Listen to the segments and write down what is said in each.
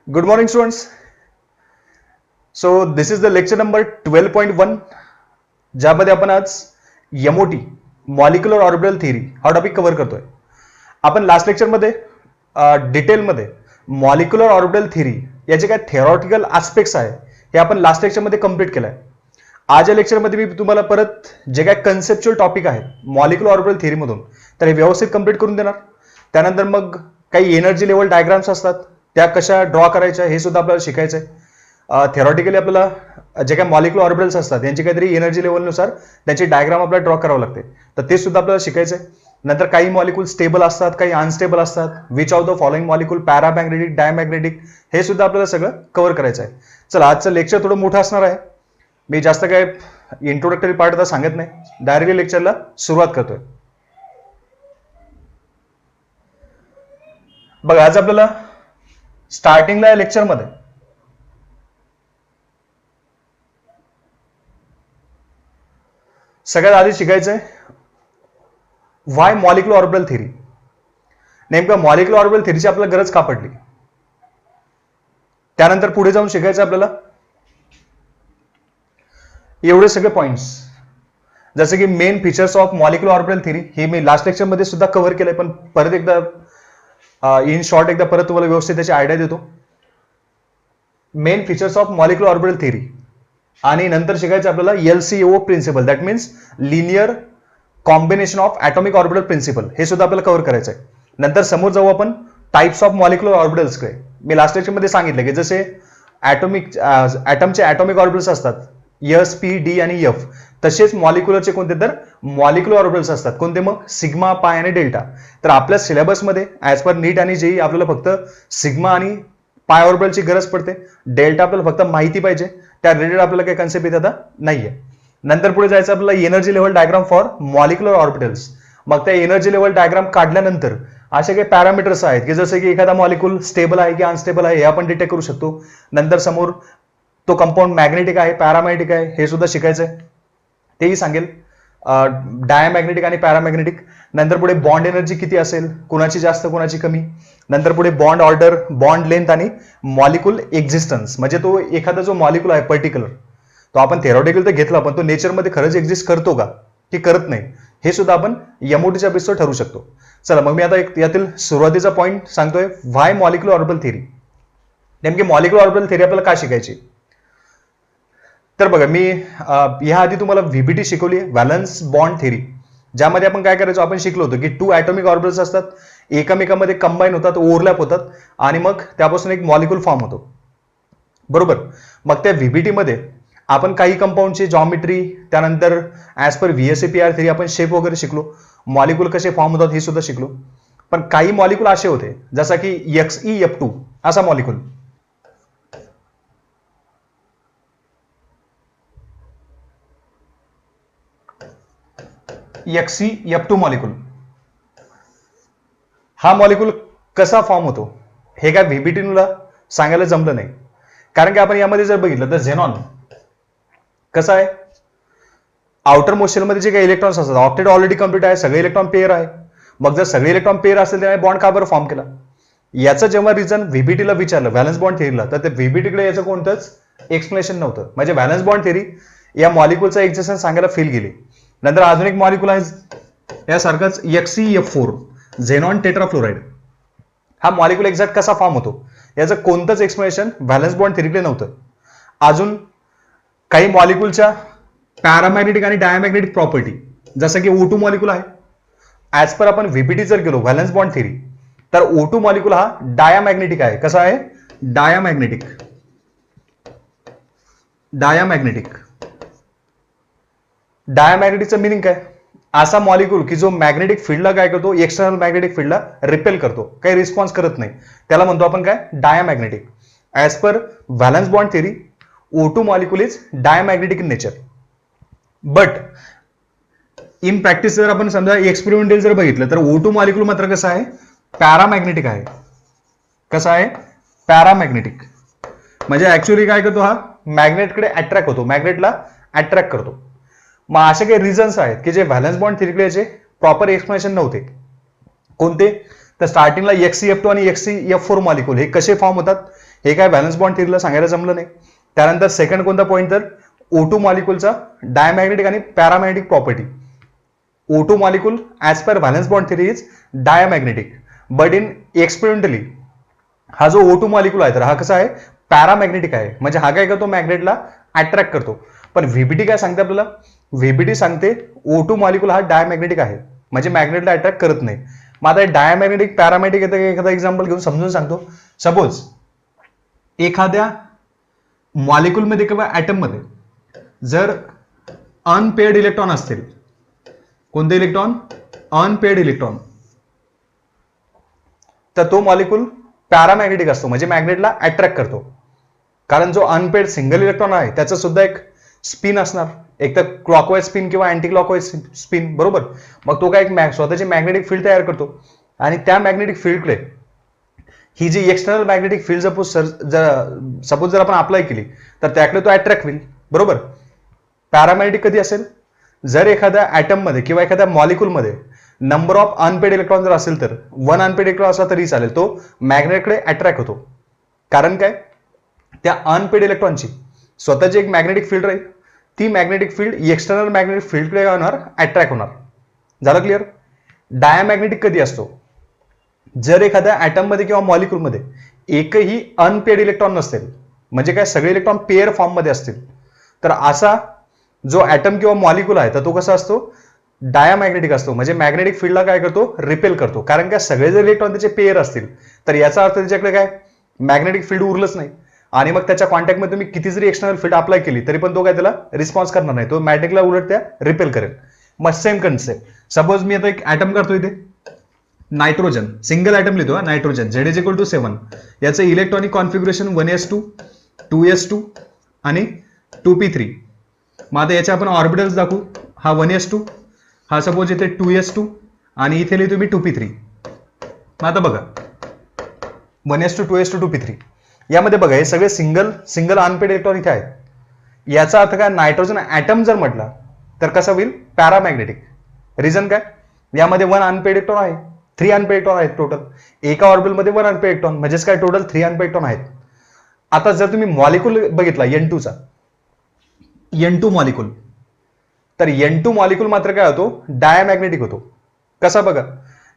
Good morning, students. So this is the lecture number 12.1 ज्यामध्ये आपण आज एमओटी मॉलिक्युलर ऑर्बिटल थिअरी हा topic cover करतोय. आपण लास्ट लेक्चरमध्ये डिटेलमध्ये मॉलिक्युलर ऑर्बिटल थिअरी याचे काय थेरॉटिकल आस्पेक्ट्स आहे हे आपण लास्ट लेक्चरमध्ये कंप्लीट केलंय. आज या लेक्चरमध्ये मी तुम्हाला परत जे काय कन्सेप्च्युअल टॉपिक आहेत मॉलिक्युलर ऑर्बिटल थिअरीमधून तर हे व्यवस्थित कंप्लीट करून देणार. त्यानंतर मग काही एनर्जी लेवल डायग्राम्स असतात त्या कशा ड्रॉ करायच्या हे सुद्धा आपल्याला शिकायचं आहे. थेरॉटिकली आपल्याला जे काही मॉलिक्युलर ऑर्बिटल्स असतात यांची काहीतरी एनर्जी लेवलनुसार त्यांची डायग्राम आपल्याला ड्रॉ करावं लागते, तर ते सुद्धा आपल्याला शिकायचं आहे. नंतर काही मॉलिक्यूल स्टेबल असतात, काही अनस्टेबल असतात. Which of the following molecule paramagnetic, diamagnetic हे सुद्धा आपल्याला सगळं कव्हर करायचं आहे. चला, आजचं लेक्चर थोडं मोठं असणार आहे. मी जास्त काय इंट्रोडक्टरी पार्ट आता सांगत नाही, डायरेक्टली लेक्चरला सुरुवात करतोय. बघा, आज आपल्याला स्टार्टिंगला या लेक्चरमध्ये सगळ्यात आधी शिकायचंय व्हाय मॉलिक्युलर ऑर्बिटल थिअरी. नेमकं मॉलिक्युलर ऑर्बिटल थिअरीची आपल्याला गरज का पडली. त्यानंतर पुढे जाऊन शिकायचं आपल्याला एवढे सगळे पॉइंट्स, जसे की main features of molecular orbital theory. हे मी लास्ट लेक्चरमध्ये सुद्धा कव्हर केलंय, पण परत एकदा इन शॉर्ट एकदा परत तुम्हाला व्यवस्थित त्याची आयडिया देतो. Main features of molecular orbital theory आणि नंतर शिकायचं आपल्याला LCO principle, that means linear combination of atomic orbital principle, हे सुद्धा आपल्याला कव्हर करायचं आहे. नंतर समोर जाऊ आपण टाइप्स ऑफ मॉलिक्युलर ऑर्बिटल्सकडे. मी लास्ट लेक्चरमध्ये सांगितलं की जसे ॲटमचे ॲटॉमिक ऑर्बिटल्स असतात S, P, D आणि F, तसेच मॉलिक्युलरचे कोणते तर मॉलिक्युलर ऑर्बिटल्स असतात. कोणते मग? सिग्मा, पाय आणि डेल्टा. तर आपल्या सिलेबसमध्ये ॲज पर नीट आणि JEE आपल्याला फक्त सिग्मा आणि पाय ऑर्बिटलची गरज पडते. डेल्टा आपल्याला फक्त माहिती पाहिजे, त्या रिलेटेड आपल्याला काही कन्सेप्ट येत आता नाहीये. नंतर पुढे जायचं आपल्याला energy level diagram for molecular orbitals. मग त्या एनर्जी लेवल डायग्राम काढल्यानंतर असे काही पॅरामीटर्स आहेत की जसे की एखादा मॉलिक्यूल स्टेबल आहे की अनस्टेबल आहे हे आपण डिटेक्ट करू शकतो. नंतर समोर तो कंपाऊंड मॅग्नेटिक आहे, पॅरामॅग्नेटिक आहे हे सुद्धा शिकायचं आहे, तेही सांगेल. डायमॅग्नेटिक आणि पॅरामॅग्नेटिक. नंतर पुढे बॉन्ड एनर्जी किती असेल, कुणाची जास्त कुणाची कमी. नंतर पुढे बॉन्ड ऑर्डर, बॉन्ड लेंथ आणि मॉलिक्यूल एक्झिस्टन्स, म्हणजे तो एखादा जो मॉलिक्यूल आहे पर्टिक्युलर तो आपण थेरॉटिकल तर घेतला, पण तो नेचरमध्ये खरंच एक्झिस्ट करतो का की करत नाही, हे सुद्धा आपण एमओटीच्या बेसवर ठरवू शकतो. चला, मग मी आता यातील सुरुवातीचा पॉईंट सांगतोय, व्हाय मॉलिक्युलर ऑर्बिटल थिअरी. नेमकी मॉलिक्युलर ऑर्बिटल थिअरी आपल्याला का शिकायची. तर बघा, मी ह्याआधी तुम्हाला VBT शिकवली, व्हॅलन्स बॉन्ड थिअरी, ज्यामध्ये आपण काय करायचो, आपण शिकलो होतो की 2 ॲटॉमिक ऑर्बिटल्स असतात, एकमेकांमध्ये कंबाईन होतात, ओव्हरलॅप होतात आणि मग त्यापासून एक मॉलिक्यूल फॉर्म होतो, बरोबर. मग त्या VBT मध्ये आपण काही कंपाऊंडची जॉमेट्री, त्यानंतर ॲज पर VSAPR थिअरी आपण शेप वगैरे शिकलो, मॉलिक्यूल कसे फॉर्म होतात हे सुद्धा शिकलो. पण काही मॉलिक्यूल असे होते जसा की XeF2 असा मॉलिक्यूल, XeF2 मॉलिक्यूल, हा मॉलिक्यूल कसा फॉर्म होतो हे काय VBTला सांगायला जमलं नाही. कारण की आपण यामध्ये जर बघितलं तर झेनॉन कसं आहे, आउटर मोस्ट शेलमध्ये जे काही इलेक्ट्रॉन्स असतात, ऑक्टेट ऑलरेडी कम्प्लीट आहे, सगळे इलेक्ट्रॉन पेअर आहे. मग जर सगळे इलेक्ट्रॉन पेअर असेल त्याने बॉन्ड का बरं फॉर्म केला, याचं जेव्हा रिझन VBTला विचारलं, व्हॅलन्स बॉन्ड थिअरीला, तर ते VBTकडे याचं कोणतंच एक्सप्लेनेशन नव्हतं. म्हणजे व्हॅलन्स बॉन्ड थिअरी या मॉलिक्यूलचा एक्झिस्टन्स सांगायला फेल गेली. नंतर अजून एक मॉलिक्यूल आहे यासारखाच XeF4 झेनॉन टेट्राफ्लोराइड. हा मॉलिक्यूल एक्झॅक्ट कसा फॉर्म होतो याचं कोणतंच एक्सप्लेनेशन व्हॅलन्स बॉन्ड थिअरीकडे नव्हतं. अजून काही मॉलिक्यूलच्या पॅरामॅग्नेटिक आणि डायमॅग्नेटिक प्रॉपर्टी, जसं की O2 मॉलिक्यूल आहे, ऍज पर आपण VBT जर गेलो व्हॅलन्स बॉन्ड थिअरी, तर O2 मॉलिक्यूल हा डायामॅग्नेटिक आहे. कसा आहे? डायामॅग्नेटिक. डायामॅग्नेटिक. डायामॅग्नेटिकचं मिनिंग काय, असा मॉलिक्यूल की जो मॅग्नेटिक फील्डला काय करतो, एक्सटर्नल मॅग्नेटिक फील्डला रिपेल करतो, काही रिस्पॉन्स करत नाही, त्याला म्हणतो आपण काय, diamagnetic. As per valence bond theory O2 molecule is diamagnetic in nature. But in practice जर आपण समजा एक्सपेरिमेंटल जर बघितलं तर O2 मॉलिक्यूल मात्र कसं आहे, पॅरामॅग्नेटिक आहे. कसं आहे? पॅरामॅग्नेटिक. म्हणजे ऍक्च्युअली काय करतो, हा मॅग्नेटकडे अट्रॅक्ट होतो, मॅग्नेटला अट्रॅक्ट करतो. मग असे काही रिझन्स आहेत की जे व्हॅलन्स बॉन्ड थिअरीकडे याचे प्रॉपर एक्सप्लेनेशन नव्हते. कोणते? तर स्टार्टिंगला XeF2 आणि XeF4 मॉलिक्यूल हे कसे फॉर्म होतात हे काय व्हॅलन्स बॉन्ड थिअरीला सांगायला जमलं नाही. त्यानंतर सेकंड कोणता पॉईंट तर O2 मॉलिक्यूलचा डायमॅग्नेटिक आणि paramagnetic property. O2 molecule as per valence bond theory is diamagnetic, but in experimentally हा जो O2 मॉलिक्यूल आहे तर हा कसा आहे, पॅरामॅग्नेटिक आहे. म्हणजे हा काय करतो, मॅग्नेटला अट्रॅक्ट करतो. पण व्हीबीटी काय सांगते आपल्याला, व्हीबीटी सांगते O2 मॉलिक्यूल हा डायमॅग्नेटिक आहे, म्हणजे मॅग्नेटला अट्रॅक्ट करत नाही. मग आता डायमॅग्नेटिक पॅरामॅग्नेटिक येतं, एखादा एक्झाम्पल घेऊन समजून सांगतो. सपोज एखाद्या मॉलिक्यूलमध्ये किंवा ॲटममध्ये जर अनपेड इलेक्ट्रॉन असतील, कोणते इलेक्ट्रॉन, अनपेड इलेक्ट्रॉन, तर तो मॉलिक्यूल पॅरामॅग्नेटिक असतो, म्हणजे मॅग्नेटला अट्रॅक्ट करतो. कारण जो अनपेड सिंगल इलेक्ट्रॉन आहे त्याचं सुद्धा एक स्पिन असणार, एक तर क्लॉकवाईज स्पिन किंवा अँटी क्लॉकवाईज स्पिन, बरोबर. मग तो काय एक स्वतःची मॅग्नेटिक फील्ड तयार करतो, आणि त्या मॅग्नेटिक फील्डकडे ही जी एक्सटर्नल मॅग्नेटिक फील्ड सपोज जर आपण अप्लाय केली तर त्याकडे तो अट्रॅक्ट होईल, बरोबर. पॅरामॅग्नेटिक कधी असेल, जर एखाद्या ॲटममध्ये किंवा एखाद्या मॉलिक्यूलमध्ये नंबर ऑफ अनपेड इलेक्ट्रॉन जर असेल तर 1 अनपेड इलेक्ट्रॉन असला तरी चालेल, तो मॅग्नेटकडे अट्रॅक्ट होतो. कारण काय, त्या अनपेड इलेक्ट्रॉनची स्वतःची एक मॅग्नेटिक फील्ड राहील, ती मॅग्नेटिक फील्ड एक्सटर्नल मॅग्नेटिक फील्डकडे होणार, अट्रॅक्ट होणार. झालं क्लिअर. डायमॅग्नेटिक कधी असतो, जर एखाद्या ॲटममध्ये किंवा मॉलिक्यूलमध्ये एकही अनपेड इलेक्ट्रॉन नसतील, म्हणजे काय सगळे इलेक्ट्रॉन पेअर फॉर्ममध्ये असतील, तर असा जो ॲटम किंवा मॉलिक्यूल आहे तर तो कसा असतो, डायमॅग्नेटिक असतो. म्हणजे मॅग्नेटिक फील्डला काय करतो, रिपेल करतो. कारण काय सगळे जर इलेक्ट्रॉन त्याचे पेअर असतील तर याचा अर्थ त्याच्याकडे काय मॅग्नेटिक फील्ड उरलंच नाही, आणि मग त्याच्या कॉन्टॅक्टमध्ये तुम्ही किती जरी एक्सटर्नल फील्ड अप्लाय केली तरी पण तो काय त्याला रिस्पॉन्स करणार नाही, तो मॅग्नेटिकला उलट त्या रिपेल करेल. मग सेम कन्सेप्ट, सपोज मी आता एक ॲटम करतो इथे, नायट्रोजन, सिंगल ॲटम लिहितो, नायट्रोजन, Z=7, याचं इलेक्ट्रॉनिक कॉन्फिगरेशन 1s2, 2s2 आणि 2p3. मग आता याचे आपण ऑर्बिटल्स दाखवू. हा 1s2, हा सपोज इथे 2s2 आणि इथे लिहितो मी 2p3. मग आता बघा 1s2, 2s2, 2p3, यामध्ये बघा हे सगळे सिंगल अनपेड इलेक्ट्रॉन इथे आहेत. याचा अर्थ काय, नायट्रोजन ॲटम जर म्हटला तर कसा होईल, पॅरामॅग्नेटिक. रिझन काय, यामध्ये 1 अनपेड इलेक्ट्रॉन आहे, 3 अनपेड इलेक्ट्रॉन आहेत टोटल, एका ऑर्बिटलमध्ये 1 अनपेड इलेक्ट्रॉन, म्हणजेच काय टोटल 3 अनपेड इलेक्ट्रॉन आहेत. आता जर तुम्ही मॉलिक्यूल बघितला N2चा, N2 मॉलिक्यूल, तर N2 मॉलिक्यूल मात्र काय होतो, डायमॅग्नेटिक होतो. कसा बघा,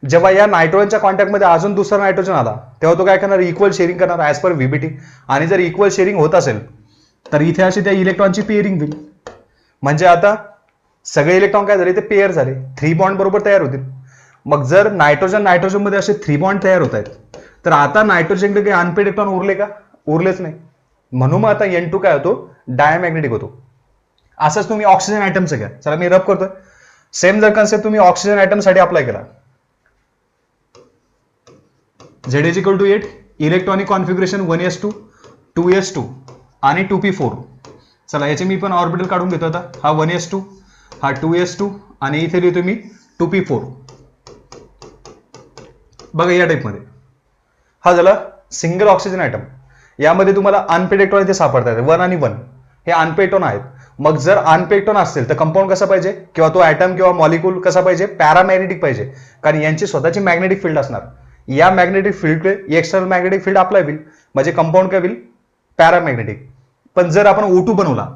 जेव्हा या नायट्रोजनच्या कॉन्टॅक्टमध्ये अजून दुसरा नायट्रोजन आला तेव्हा तो काय करणार, इक्वल शेअरिंग करणार ॲज पर व्हीबीटी. आणि जर इक्वल शेअरिंग होत असेल तर इथे अशी त्या इलेक्ट्रॉनची पेअरिंग होईल. म्हणजे आता सगळे इलेक्ट्रॉन काय झाले, ते पेअर झाले, 3 बॉन्ड बरोबर तयार होतील. मग जर नायट्रोजन मध्ये असे 3 बॉन्ड तयार होत आहेत तर आता नायट्रोजनकडे काही अनपेड इलेक्ट्रॉन उरले का, उरलेच नाही. म्हणून मग आता N2 काय होतो, डायमॅग्नेटिक होतो. असंच तुम्ही ऑक्सिजन ॲटमचं घ्या. चला मी रब करतोय. सेम जर कन्सेप्ट तुम्ही ऑक्सिजन ॲटमसाठी अप्लाय केला, Z=8, electronic configuration 1s2, 2s2 आणि 2p4. चला याचे मी पण ऑर्बिटल काढून घेतो. आता हा 1s2, हा 2s2 आणि इथे लिहितो मी 2p4. बघा या टाईपमध्ये हा झाला सिंगल ऑक्सिजन ॲटम. यामध्ये तुम्हाला अनपेड इलेक्ट्रॉन इथे सापडतात, 1 आणि 1 हे अनपेड इलेक्ट्रॉन आहेत. मग जर अनपेड इलेक्ट्रॉन असतील तर कंपाऊंड कसा पाहिजे, किंवा तो ॲटम किंवा मॉलिक्यूल कसा पाहिजे, पॅरामॅग्नेटिक पाहिजे. कारण यांची स्वतःची मॅग्नेटिक फील्ड असणार. या मॅग्नेटिक फील्डकडे एक्सटर्नल मॅग्नेटिक फील्ड अप्लाय होईल, म्हणजे कंपाऊंड काय होईल, पॅरामॅग्नेटिक. पण जर आपण O2 बनवला,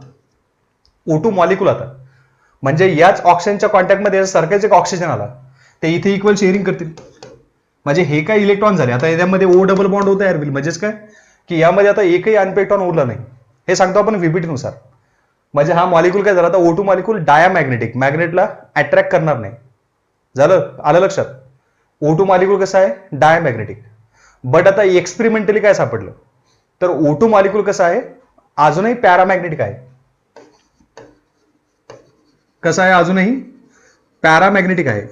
O2 मॉलिक्यूल आता, म्हणजे याच ऑक्सिजनच्या कॉन्टॅक्टमध्ये सारखेच एक ऑक्सिजन आला, ते इथे इक्वल शेअरिंग करतील. म्हणजे हे काय इलेक्ट्रॉन झाले, आता याच्यामध्ये O डबल बॉन्ड होत तयार होईल. म्हणजेच काय की यामध्ये आता एकही अनपेड इलेक्ट्रॉन उरला नाही, हे सांगतो आपण व्हीबीटी नुसार. म्हणजे हा मॉलिक्यूल काय झाला, आता O2 मॉलिक्यूल डायमॅग्नेटिक, मॅग्नेटला अट्रॅक्ट करणार नाही. झालं, आलं लक्षात. O2 मॉलिक्यूल कसा आहे, डायमॅग्नेटिक. बट आता एक्सपेरिमेंटली काय सापडलं, तर O2 मॉलिक्यूल कसा आहे, अजूनही पॅरामॅग्नेटिक आहे. कसा आहे, अजूनही पॅरामॅग्नेटिक आहे.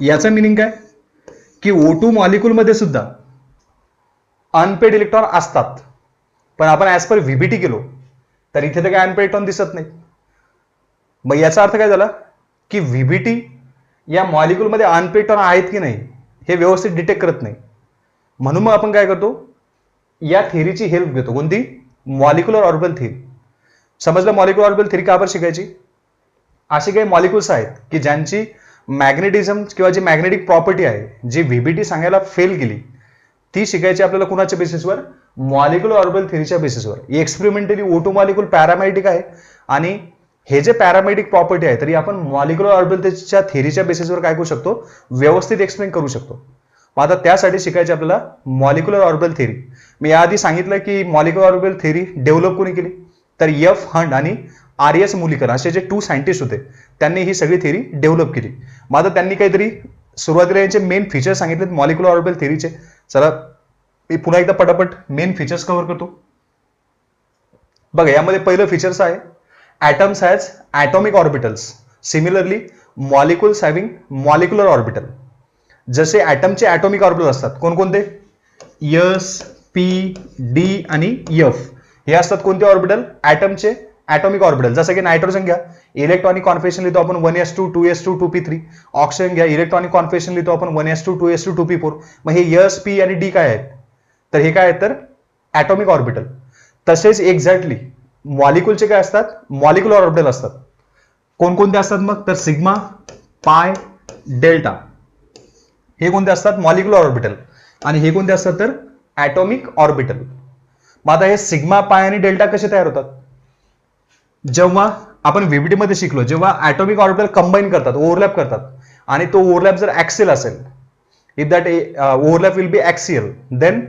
याचं मिनिंग काय, की O2 मॉलिक्यूलमध्ये सुद्धा अनपेड इलेक्ट्रॉन असतात, पण आपण ॲज पर व्हीबीटी केलो तर इथे तर काय अनपेड इलेक्ट्रॉन दिसत नाही. मग याचा अर्थ काय झाला, की व्हीबीटी या मॉलिक्यूलमध्ये अनपेड इलेक्ट्रॉन आहेत की नाही हे व्यवस्थित डिटेक्ट करत नाही. म्हणून मग आपण काय करतो, या थेअरीची हेल्प घेतो. कोणती, मॉलिक्युलर ऑर्बिटल थेअरी. समजलं मॉलिक्युलर ऑर्बिटल थेअरी का बरं शिकायची. असे काही मॉलिक्युल्स आहेत की ज्यांची मॅग्नेटिझम किंवा जी मॅग्नेटिक प्रॉपर्टी आहे, जी व्हीबीटी सांगायला फेल गेली, ती शिकायची आपल्याला कुणाच्या बेसिसवर, मॉलिक्युलर ऑर्बिटल थेरीच्या बेसिसवर. एक्सपेरिमेंटली O2 मॉलिक्युल पॅरामॅग्नेटिक आहे आणि हे जे पॅरामॅग्नेटिक प्रॉपर्टी आहे तरी आपण मॉलिक्युलर ऑर्बिटलच्या थेरीच्या बेसिसवर काय करू शकतो, व्यवस्थित एक्सप्लेन करू शकतो. मग आता त्यासाठी शिकायचे आपल्याला मॉलिक्युलर ऑर्बिटल थेरी. मी याआधी सांगितलं की मॉलिक्युलर ऑर्बिटल थेरी डेव्हलप कोणी केली, तर F हंट आणि RS मुलिकर असे जे 2 सायंटिस्ट होते त्यांनी ही सगळी थेरी डेव्हलप केली. मग आता त्यांनी काहीतरी सुरुवातीला यांचे मेन फीचर्स सांगितलेत मॉलिक्युलर ऑर्बिटल थेरीचे. चला मी पुन्हा एकदा पटापट मेन फीचर्स कव्हर करतो. बघा यामध्ये पहिलं फीचर्स आहे atoms has atomic orbitals. Similarly, molecules having molecular orbital. जसे ॲटमचे ॲटॉमिक ऑर्बिटल असतात कोणकोणते, S, P, D आणि F. हे असतात कोणते ऑर्बिटल, ॲटमचे ॲटॉमिक ऑर्बिटल. जसं की नायट्रोजन घ्या, इलेक्ट्रॉनिक कॉन्फिगरेशन लिहितो आपण 1s2 2s2 2p3. ऑक्सिजन घ्या, इलेक्ट्रॉनिक कॉन्फिगरेशन लिहितो आपण 1s2 2s2 2p4. मग हे S, P आणि D काय आहेत, तर हे काय आहेत तर ॲटॉमिक ऑर्बिटल. तसेच एक्झॅक्टली मॉलिक्युलचे काय असतात, मॉलिक्युलर ऑर्बिटल असतात. कोणकोणते असतात मग, तर सिग्मा, पाय, डेल्टा हे कोणते असतात, मॉलिक्युलर ऑर्बिटल. आणि हे कोणते असतात तर ॲटॉमिक ऑर्बिटल. मग आता हे सिग्मा, पाय आणि डेल्टा कसे तयार होतात, जेव्हा आपण व्हीबीटी मध्ये शिकलो, जेव्हा ॲटॉमिक ऑर्बिटल कंबाईन करतात, ओव्हरलॅप करतात आणि तो ओव्हरलॅप जर ॲक्सियल असेल, if that overlap will be axial, then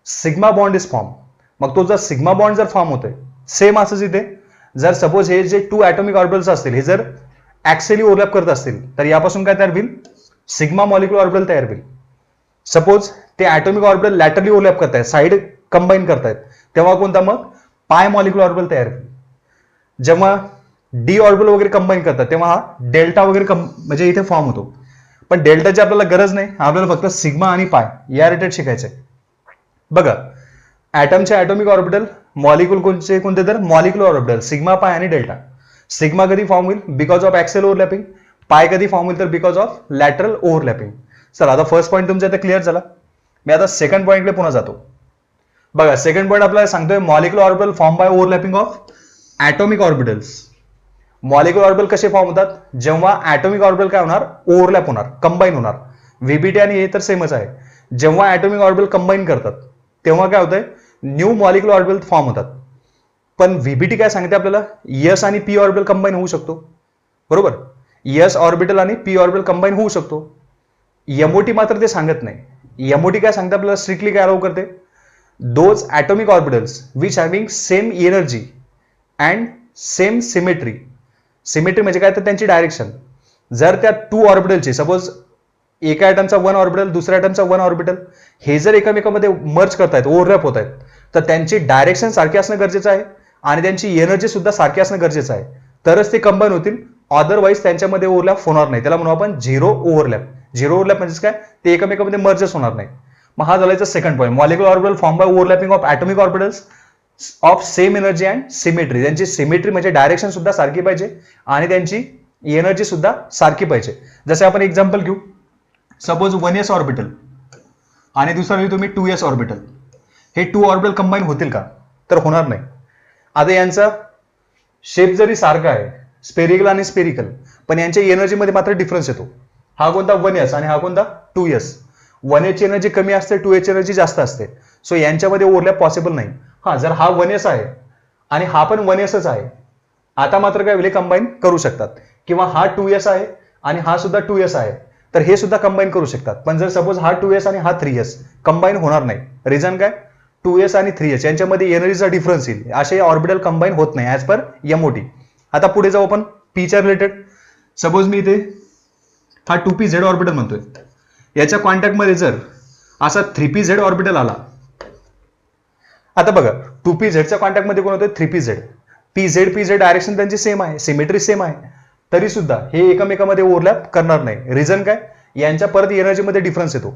sigma bond is form. मग तो जर सिग्मा बॉन्ड जर फॉर्म होतोय, सेम असंच इथे जर सपोज हे जे 2 ॲटॉमिक ऑर्बिटल्स असतील हे जर ॲक्सियली ओव्हरलॅप करत असतील तर यापासून काय तयार होईल, सिग्मा मॉलिक्युलर ऑर्बिटल तयार होईल. सपोज ते ॲटॉमिक ऑर्बिटल लॅटरली ओव्हरलॅप करतायत, साइड कंबाईन करतायत, तेव्हा कोणता मग पाय मॉलिक्युलर ऑर्बिटल तयार होईल. जेव्हा डी ऑर्बिटल वगैरे कंबाईन करतात तेव्हा हा डेल्टा वगैरे म्हणजे इथे फॉर्म होतो. पण डेल्टाची आपल्याला गरज नाही, आपल्याला फक्त सिग्मा आणि पाय या रिलेटेड शिकायचं आहे. बघा ॲटमचे ॲटॉमिक ऑर्बिटल, मॉलिक्युल कोणते तर मॉलिक्युलर ऑर्बिटल, सिग्मा, पाय आणि डेल्टा. सिग्मा कधी फॉर्म होईल, बिकॉज ऑफ ॲक्सियल ओव्हरलॅपिंग. पाय कधी फॉर्म होईल तर बिकॉज ऑफ लॅटरल ओव्हरलॅपिंग. चला आता फर्स्ट पॉईंट तुमचा आता क्लिअर झाला. मी आता सेकंड पॉईंटकडे पुन्हा जातो. बघा सेकंड पॉईंट आपल्याला सांगतोय molecular orbital form by overlapping of atomic orbitals. Molecular orbital कसे फॉर्म होतात, जेव्हा ॲटॉमिक ऑर्बिटल काय होणार, ओव्हरलॅप होणार, कंबाईन होणार. व्हीबीटी आणि हे तर सेमच आहे. जेव्हा ॲटॉमिक ऑर्बिटल कंबाईन करतात तेव्हा काय होतंय, न्यू मॉलिक्युलर ऑर्बिटल फॉर्म होतात. पण व्हीबीटी काय सांगते आपल्याला, S आणि P ऑर्बिटल कंबाईन होऊ शकतो, बरोबर. S ऑर्बिटल आणि P ऑर्बिटल कंबाईन होऊ शकतो. MOT मात्र ते सांगत नाही. MOT काय सांगते आपल्याला, स्ट्रिक्टली काय अलाउ करते, those atomic orbitals which having same energy and same symmetry. Symmetry म्हणजे काय तर त्यांची डायरेक्शन. जर त्या 2 ऑर्बिटलची सपोज एका ॲटमचा 1 ऑर्बिटल, दुसऱ्या ॲटमचा 1 ऑर्बिटल, हे जर एकमेकांमध्ये मर्ज करतायत, ओव्हरलॅप होत आहेत, तर त्यांची डायरेक्शन सारखी असणं गरजेचं आहे आणि त्यांची एनर्जी सुद्धा सारखी असणं गरजेचं आहे, तरच ते कंबाईन होतील. अदरवाईज त्यांच्यामध्ये ओव्हरलॅप होणार नाही. त्याला म्हणू आपण झिरो ओव्हरलॅप. झिरो ओव्हरलॅप म्हणजे काय, ते एकमेकांमध्ये मर्जच होणार नाही. मग हा झाला second point, molecular orbital form by overlapping of atomic orbitals of same energy and symmetry. त्यांची सिमेट्री म्हणजे डायरेक्शन सुद्धा सारखी पाहिजे आणि त्यांची एनर्जी सुद्धा सारखी पाहिजे. जसे आपण एक्झाम्पल घेऊ, सपोज 1s ऑर्बिटल आणि दुसरा लिहितो मी 2s ऑर्बिटल. हे 2 ऑर्बिटल कंबाईन होतील का, तर होणार नाही. आता यांचा शेप जरी सारखा आहे, स्पेरिकल आणि स्पेरिकल, पण यांच्या एनर्जीमध्ये मात्र डिफरन्स येतो. हा कोणता 1s आणि हा कोणता 2s. 1s ची एनर्जी कमी असते, 2s ची एनर्जी जास्त असते. सो यांच्यामध्ये ओव्हरलॅप पॉसिबल नाही. हा जर हा 1s आहे आणि हा पण 1sच आहे, आता मात्र काय होईल, कंबाईन करू शकतात. किंवा हा 2s आहे आणि हा सुद्धा 2s आहे, तर हे सुद्धा कंबाईन करू शकतात. पण जर सपोज हा 2s आणि हा 3s, कंबाईन होणार नाही. रिझन काय, 2s आणि 3s यांच्यामध्ये एनर्जीचा डिफरन्स येईल, असे ऑर्बिटल कंबाईन होत नाही ऍज पर MOT. आता पुढे जाऊ आपण पीच्या रिलेटेड. सपोज मी इथे हा 2pz ऑर्बिटल म्हणतोय, याच्या कॉन्टॅक्ट मध्ये जर असा 3pz ऑर्बिटल आला, आता बघा 2pzच्या कॉन्टॅक्ट मध्ये कोण होतं, 3pz. pz डायरेक्शन त्यांची सेम आहे, सिमेट्री सेम आहे, तरी सुद्धा हे एकमेकांमध्ये ओव्हरलॅप करणार नाही. रिझन काय, यांच्या परत एनर्जीमध्ये डिफरन्स येतो.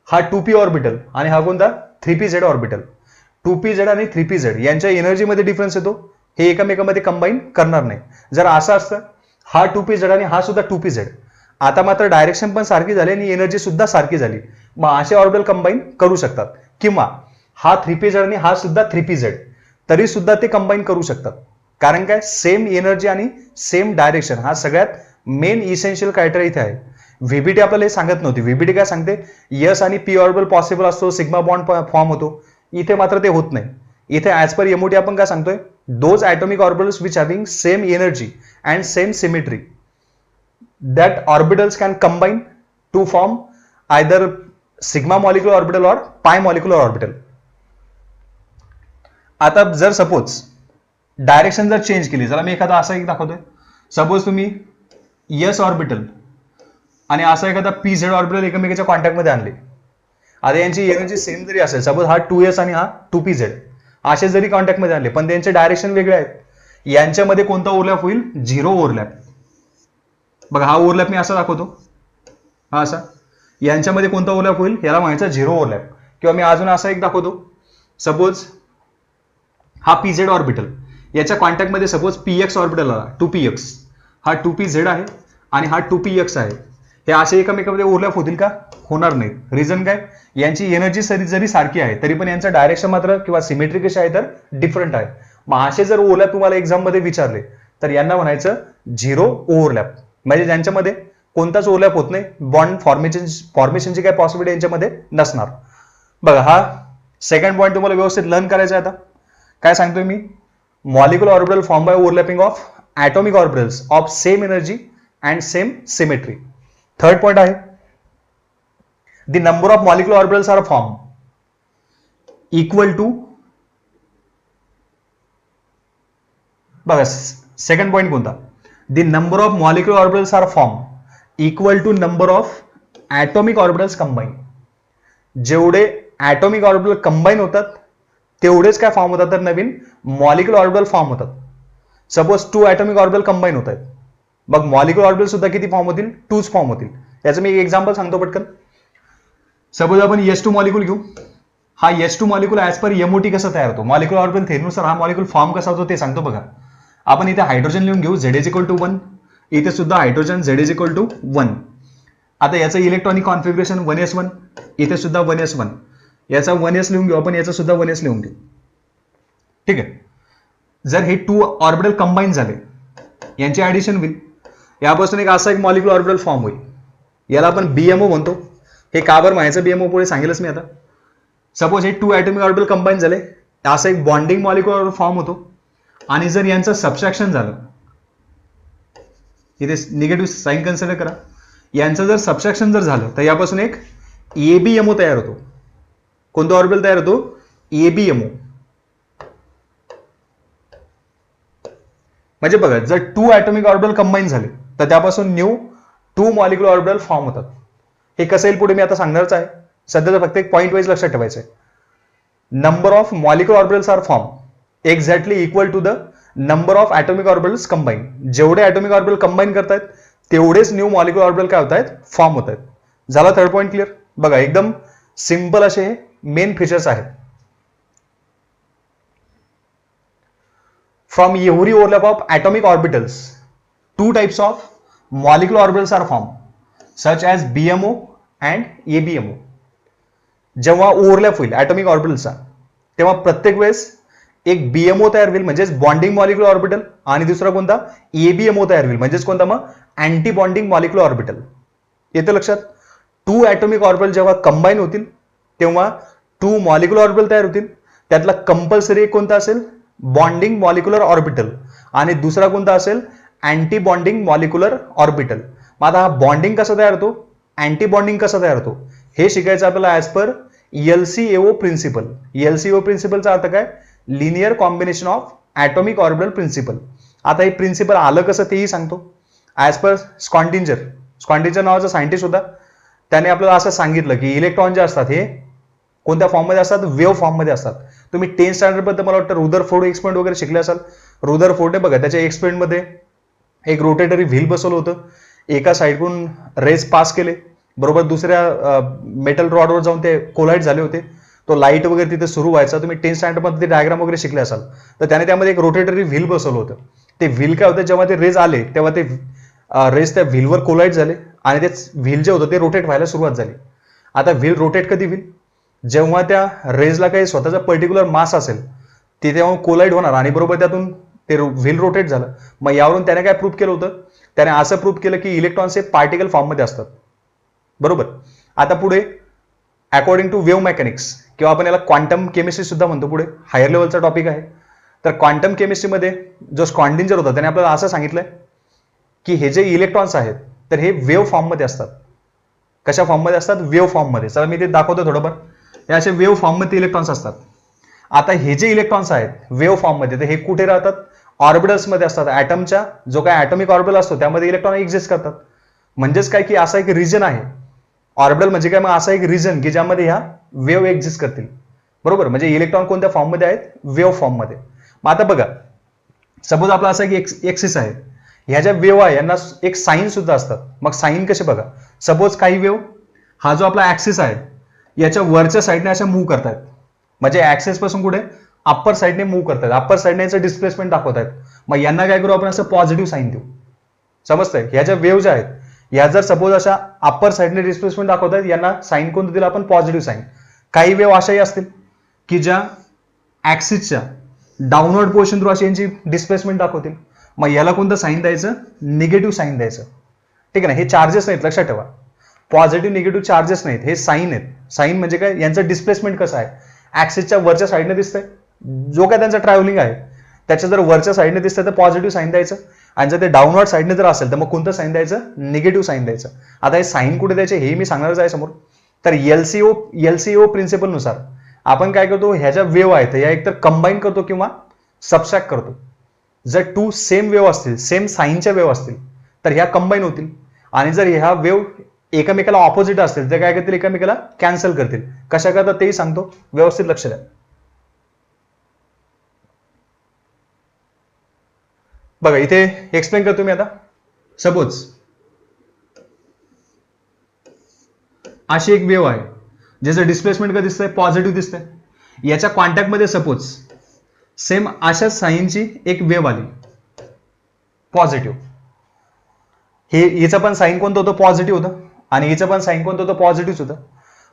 हा 2p ऑर्बिटल आणि हा कोणता 3pz ऑर्बिटल. 2pz आणि 3pz यांच्या एनर्जीमध्ये डिफरन्स येतो, हे एकमेकांमध्ये कंबाईन करणार नाही. जर असं असतं, हा 2pz आणि हा सुद्धा 2pz, आता मात्र डायरेक्शन पण सारखी झाली आणि एनर्जी सुद्धा सारखी झाली, मग असे ऑर्बिटल कंबाईन करू शकतात. किंवा हा 3pz आणि हा सुद्धा 3pz, तरी सुद्धा ते कंबाईन करू शकतात. कारण काय, सेम एनर्जी आणि सेम डायरेक्शन हा सगळ्यात मेन इसेन्शियल क्रायटेरिया इथे आहे. व्हीबीटी आपल्याला हे सांगत नव्हती. व्हीबीटी काय सांगते, S आणि P ऑर्बिटल पॉसिबल असतो, सिग्मा बॉन्ड फॉर्म होतो. इथे मात्र ते होत नाही. इथे ऍज पर एमओटी आपण काय सांगतोय, those atomic orbitals which having same energy and same symmetry that orbitals can combine to form either sigma molecular orbital or pi molecular orbital. आता जर सपोज डायरेक्शन जर चेंज केली, जरा मी एखादा असा एक दाखवतोय, सपोज तुम्ही एस ऑर्बिटल आणि असा एखादा पी झेड ऑर्बिटल एकमेकाच्या कॉन्टॅक्टमध्ये आणले. आता यांची एनर्जी सेम जरी असेल, सपोज हा 2s आणि हा 2pz असे जरी कॉन्टॅक्टमध्ये आणले, पण त्यांचे डायरेक्शन वेगळे आहेत, यांच्यामध्ये कोणता ओव्हरलॅप होईल? 0 ओव्हरलॅप. बघा हा ओव्हरलॅप मी असा दाखवतो, हा असा, यांच्यामध्ये कोणता ओव्हरलॅप होईल? याला म्हणायचं 0 ओव्हरलॅप. किंवा मी अजून असा एक दाखवतो, सपोज हा pz ऑर्बिटल, याच्या कॉन्टॅक्टमध्ये सपोज px ऑर्बिटल आला, 2px, हा 2pz आहे आणि हा 2px आहे. हे असे एकमेकांमध्ये ओव्हरलॅप होतील का? होणार नाहीत. रिझन काय? यांची एनर्जी जरी सारखी आहे तरी पण यांचं डायरेक्शन मात्र किंवा सिमेट्री कशी आहे तर डिफरंट आहे. मग असे जर ओव्हरलॅप तुम्हाला एक्झाम मध्ये विचारले तर यांना म्हणायचं 0 ओव्हरलॅप, म्हणजे ज्यांच्यामध्ये कोणताच ओव्हरलॅप होत नाही, बॉन्ड फॉर्मेशनची काय पॉसिबिलिटी यांच्यामध्ये नसणार. बघा हा सेकंड पॉईंट तुम्हाला व्यवस्थित लर्न करायचा आहे. आता काय सांगतोय मी? Molecular orbital form by overlapping of atomic orbitals of same energy and same symmetry. Third point आहे, the number of molecular orbitals are formed equal to, बघा सेकंड पॉइंट कोणता? the number of molecular orbitals are formed equal to number of atomic orbitals combined. जेवढे atomic orbital combine होतात तेवढेच काय form होतात तर नवीन molecular orbital form होतात. Suppose 2 atomic orbital combine होत आहेत, मग मॉलिक्युलर ऑर्बिटल सुद्धा किती फॉर्म होतील? 2च फॉर्म होतील. याचं मी एक एक्झाम्पल सांगतो पटकन. सपोज आपण H2 मॉलिक्युल घेऊ. हा H2 molecule as per MOT कसं तयार होतो, मॉलिक्युलर ऑर्बिटल थेरीनुसार हा मॉलिक्युल फॉर्म कसा होतो ते सांगतो. बघा आपण इथे हायड्रोजन लिहून घेऊ, Z=1, इथे सुद्धा हायड्रोजन Z=1. आता याचं इलेक्ट्रॉनिक कॉन्फिगरेशन 1s1, इथे सुद्धा 1s1, याचा 1s लिहून घेऊ आपण, याचा सुद्धा 1s लिहून घेऊ. ठीक आहे. जर हे 2 ऑर्बिटल कंबाईन झाले, यांचे ऍडिशन होईल, यापासून एक असा एक मॉलिक्युलर ऑर्बिटल फॉर्म होईल, याला आपण बीएमओ म्हणतो. हे का बरं म्हणायचं बीएमओ पुढे सांगेलच मी आता. सपोज हे 2 atomic ऑर्बिटल कंबाईन झाले, असं एक बॉन्डिंग मॉलिक्युलर ऑर्बिटल फॉर्म होतो. आणि जर यांचं सबस्ट्रॅक्शन झालं, इथे निगेटिव्ह साईन कन्सिडर करा, यांचं जर सबस्ट्रॅक्शन जर झालं तर यापासून एक एबीएमओ तयार होतो. कोणतं ऑर्बिटल तयार होतो? एबीएमओ. म्हणजे बघा जर 2 atomic ऑर्बिटल कंबाईन झाले तर त्यापासून न्यू 2 मॉलिक्युलर ऑर्बिटल फॉर्म होतात. हे कसं येईल पुढे मी आता सांगणारच आहे. सध्याचं फक्त एक पॉईंट वाईज लक्षात ठेवायचं आहे. Number of molecular orbitals are form exactly equal to the number of atomic orbitals combine. जेवढे atomic ऑर्बिटल कंबाईन करतायत तेवढेच न्यू मॉलिक्युलर ऑर्बिटल काय होत आहेत? फॉर्म होत आहेत. झाला थर्ड पॉईंट क्लिअर? बघा एकदम सिंपल असे हे मेन फीचर्स आहेत. From every overlap of atomic orbitals, 2 types of molecular orbitals are formed, such as BMO and ABMO. जेव्हा ओव्हरलॅप होईल atomic ऑर्बिटलचा तेव्हा प्रत्येक वेळेस एक बीएमओ तयार होईल म्हणजेच बॉन्डिंग मॉलिक्युलर ऑर्बिटल, आणि दुसरा कोणता? एबीएमओ तयार होईल म्हणजेच कोणता? मग अँटी बॉन्डिंग मॉलिक्युलर ऑर्बिटल. येतं लक्षात? 2 atomic ऑर्बिटल जेव्हा कंबाईन होतील तेव्हा 2 मॉलिक्युलर ऑर्बिटल तयार होतील. त्यातला कंपल्सरी एक कोणता असेल? बॉन्डिंग मॉलिक्युलर ऑर्बिटल, आणि दुसरा कोणता असेल? Anti bonding molecular orbital. मग आता हा बॉन्डिंग कसा तयार होतो, अँटी बॉन्डिंग कसा तयार होतो हे शिकायचं आपल्याला as per LCAO principle. LCAO प्रिन्सिपलचा अर्थ काय? Linear combination of atomic orbital principle. आता हे प्रिन्सिपल आलं कसं तेही सांगतो. ऍज पर स्कॉन्डिंजर नावाचा सायंटिस्ट होता, त्याने आपल्याला असं सांगितलं की इलेक्ट्रॉन जे असतात हे कोणत्या फॉर्ममध्ये असतात? वेव्ह फॉर्ममध्ये असतात. तुम्ही 10th स्टँडर्ड बद्दल मला वाटतं रुदरफोर्ड एक्सपेरिमेंट वगैरे शिकले असाल. रुदरफोर्डने बघा त्याच्या एक्सपेरिमेंट मध्ये एक रोटेटरी व्हील बसवलं होतं, एका साईडकडून रेज पास केले, बरोबर दुसऱ्या मेटल रॉडवर जाऊन ते कोलाइड झाले होते. तो लाईट वगैरे तिथे सुरू व्हायचा. तुम्ही 10th स्टँडर्ड मध्ये ते डायग्राम वगैरे शिकले असाल. तर त्याने त्यामध्ये एक रोटेटरी व्हील बसवलं होतं. ते व्हील काय होतं, जेव्हा ते रेज आले तेव्हा ते रेज त्या व्हीलवर कोलाइड झाले आणि ते व्हील जे होतं ते रोटेट व्हायला सुरुवात झाली. आता व्हील रोटेट कधी होईल? जेव्हा त्या रेजला काही स्वतःचा पर्टिक्युलर मास असेल ते तेव्हा कोलाइड होणार आणि बरोबर त्यातून ते व्हील रोटेट झालं. मग यावरून त्याने काय प्रूव्ह केलं होतं? त्याने असं प्रूव्ह केलं की इलेक्ट्रॉन्स हे पार्टिकल फॉर्ममध्ये असतात. बरोबर. आता पुढे अकॉर्डिंग टू वेव्ह मेकॅनिक्स किंवा आपण याला क्वांटम केमिस्ट्री सुद्धा म्हणतो, पुढे हायर लेवलचा टॉपिक आहे. तर क्वांटम केमिस्ट्रीमध्ये जो स्कॉन्डिंजर होता त्याने आपल्याला असं सांगितलंय की हे जे इलेक्ट्रॉन्स आहेत तर हे वेव्ह फॉर्ममध्ये असतात. कशा फॉर्ममध्ये असतात? वेव्ह फॉर्ममध्ये. चला मी ते दाखवतो थोडंफार. हे असे वेव्ह फॉर्ममध्ये इलेक्ट्रॉन्स असतात. आता हे जे इलेक्ट्रॉन्स आहेत वेव्ह फॉर्ममध्ये, तर हे कुठे राहतात? ऑर्बिटल्समध्ये असतात. ॲटमच्या जो काय ॲटॉमिक ऑर्बिटल असतो त्यामध्ये इलेक्ट्रॉन एक्झिस्ट करतात. म्हणजेच काय की असा एक रिजन आहे. ऑर्बिटल म्हणजे काय? मग असा एक रिजन की ज्यामध्ये ह्या वेव्ह एक्झिस्ट करतील. बरोबर. म्हणजे इलेक्ट्रॉन कोणत्या फॉर्ममध्ये आहेत? वेव्ह फॉर्ममध्ये. मग आता बघा, सपोज आपला असा एक एक्सिस आहे. ह्या ज्या वेव्ह आहे यांना एक साईन सुद्धा असतात. मग साईन कसे बघा? सपोज काही वेव्ह हा जो आपला ऍक्सिस आहे याच्या वरच्या साईडने अशा मूव्ह करतायत. म्हणजे ऍक्सिस पासून कुठे? अप्पर साईडने मूव्ह करतात. अप्पर साईडने याचं डिस्प्लेसमेंट दाखवत आहेत. मग यांना काय करू आपण? असं पॉझिटिव्ह साईन देऊ. समजतंय? ह्या ज्या वेव्ह ज्या आहेत या जर सपोज अशा अप्पर साईडने डिस्प्लेसमेंट दाखवत आहेत, यांना साईन कोणतं दिलं आपण? Positive sine. काही वेव्ह अशाही असतील की ज्या ऍक्सिसच्या डाऊनवर्ड पोर्शन थ्रू अशी यांची डिस्प्लेसमेंट दाखवतील. मग याला कोणतं साईन द्यायचं? निगेटिव्ह साईन द्यायचं. ठीक आहे ना? हे चार्जेस नाहीत, लक्षात ठेवा. पॉझिटिव्ह निगेटिव्ह चार्जेस नाहीत, हे साईन आहेत. साईन म्हणजे काय? यांचं डिस्प्लेसमेंट कसं आहे? ऍक्सिसच्या वरच्या साईडने दिसतंय, जो काय त्यांचा ट्रॅव्हलिंग आहे त्याच्या जर वरच्या साईडने दिसतंय तर पॉझिटिव्ह साईन द्यायचं. आणि जर ते डाऊनवर्ड साईडने जर असेल तर मग कोणतं साईन द्यायचं? निगेटिव्ह साईन द्यायचं. आता हे साईन कुठे द्यायचे हे मी सांगणारच आहे समोर. तर एलसीओ प्रिन्सिपल नुसार आपण काय करतो? ह्या ज्या वेव्ह आहेत या एकतर कंबाईन करतो किंवा सबस्ट्रॅक्ट करतो. जर टू सेम वेव्ह असतील, सेम साईनच्या वेव्ह असतील तर ह्या कंबाईन होतील. आणि जर ह्या वेव्ह एकमेकाला ऑपोजिट असतील तर काय करतील? एकमेकाला कॅन्सल करतील. कशा करतात तेही सांगतो, व्यवस्थित लक्ष द्या. बघा इथे एक्सप्लेन करतो मी आता. सपोज अशी एक वेव्ह आहे ज्याचं डिस्प्लेसमेंट काय दिसतंय? पॉझिटिव्ह दिसतंय. याच्या कॉन्टॅक्टमध्ये सपोज सेम अशा साईनची एक वेव्ह आली पॉझिटिव्ह. हे हिचं पण साईन कोणतं होतं? पॉझिटिव्ह होतं. आणि हिचं पण साईन कोणतं होतं? पॉझिटिव्ह होतं.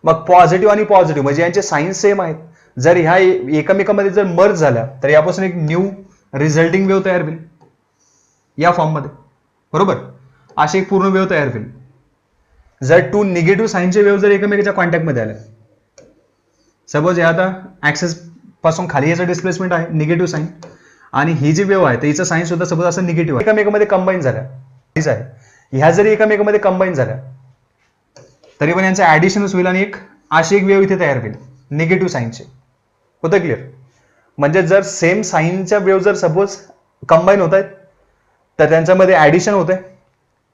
मग पॉझिटिव्ह आणि पॉझिटिव्ह म्हणजे यांचे साईन सेम आहेत. जर ह्या एकमेकांमध्ये जर मर्ज झाल्या तर यापासून एक न्यू रिझल्टिंग वेव्ह तयार होईल या फॉर्ममध्ये. बरोबर. अशी एक पूर्ण वेव्ह तयार होईल. जर टू निगेटिव्ह साईनचे वेव्ह जर एकमेकाच्या कॉन्टॅक्टमध्ये आल्या, सपोज हे आता ऍक्सिस पासून खाली याचं डिस्प्लेसमेंट आहे निगेटिव्ह साईन, आणि ही जी वेव्ह आहे तर हिचं साईन सुद्धा सपोज असं निगेटिव्ह आहे, एकमेकांमध्ये कंबाईन झाल्या. ह्या जरी एकमेकांमध्ये कंबाईन झाल्या तरी पण यांचं ऍडिशनच होईल आणि एक अशी एक वेव्ह इथे तयार होईल निगेटिव्ह साईनचे. होतं क्लिअर? म्हणजे जर सेम साईनच्या वेव्ह जर सपोज कंबाईन होत आहेत तर त्यांच्यामध्ये ऍडिशन होतंय.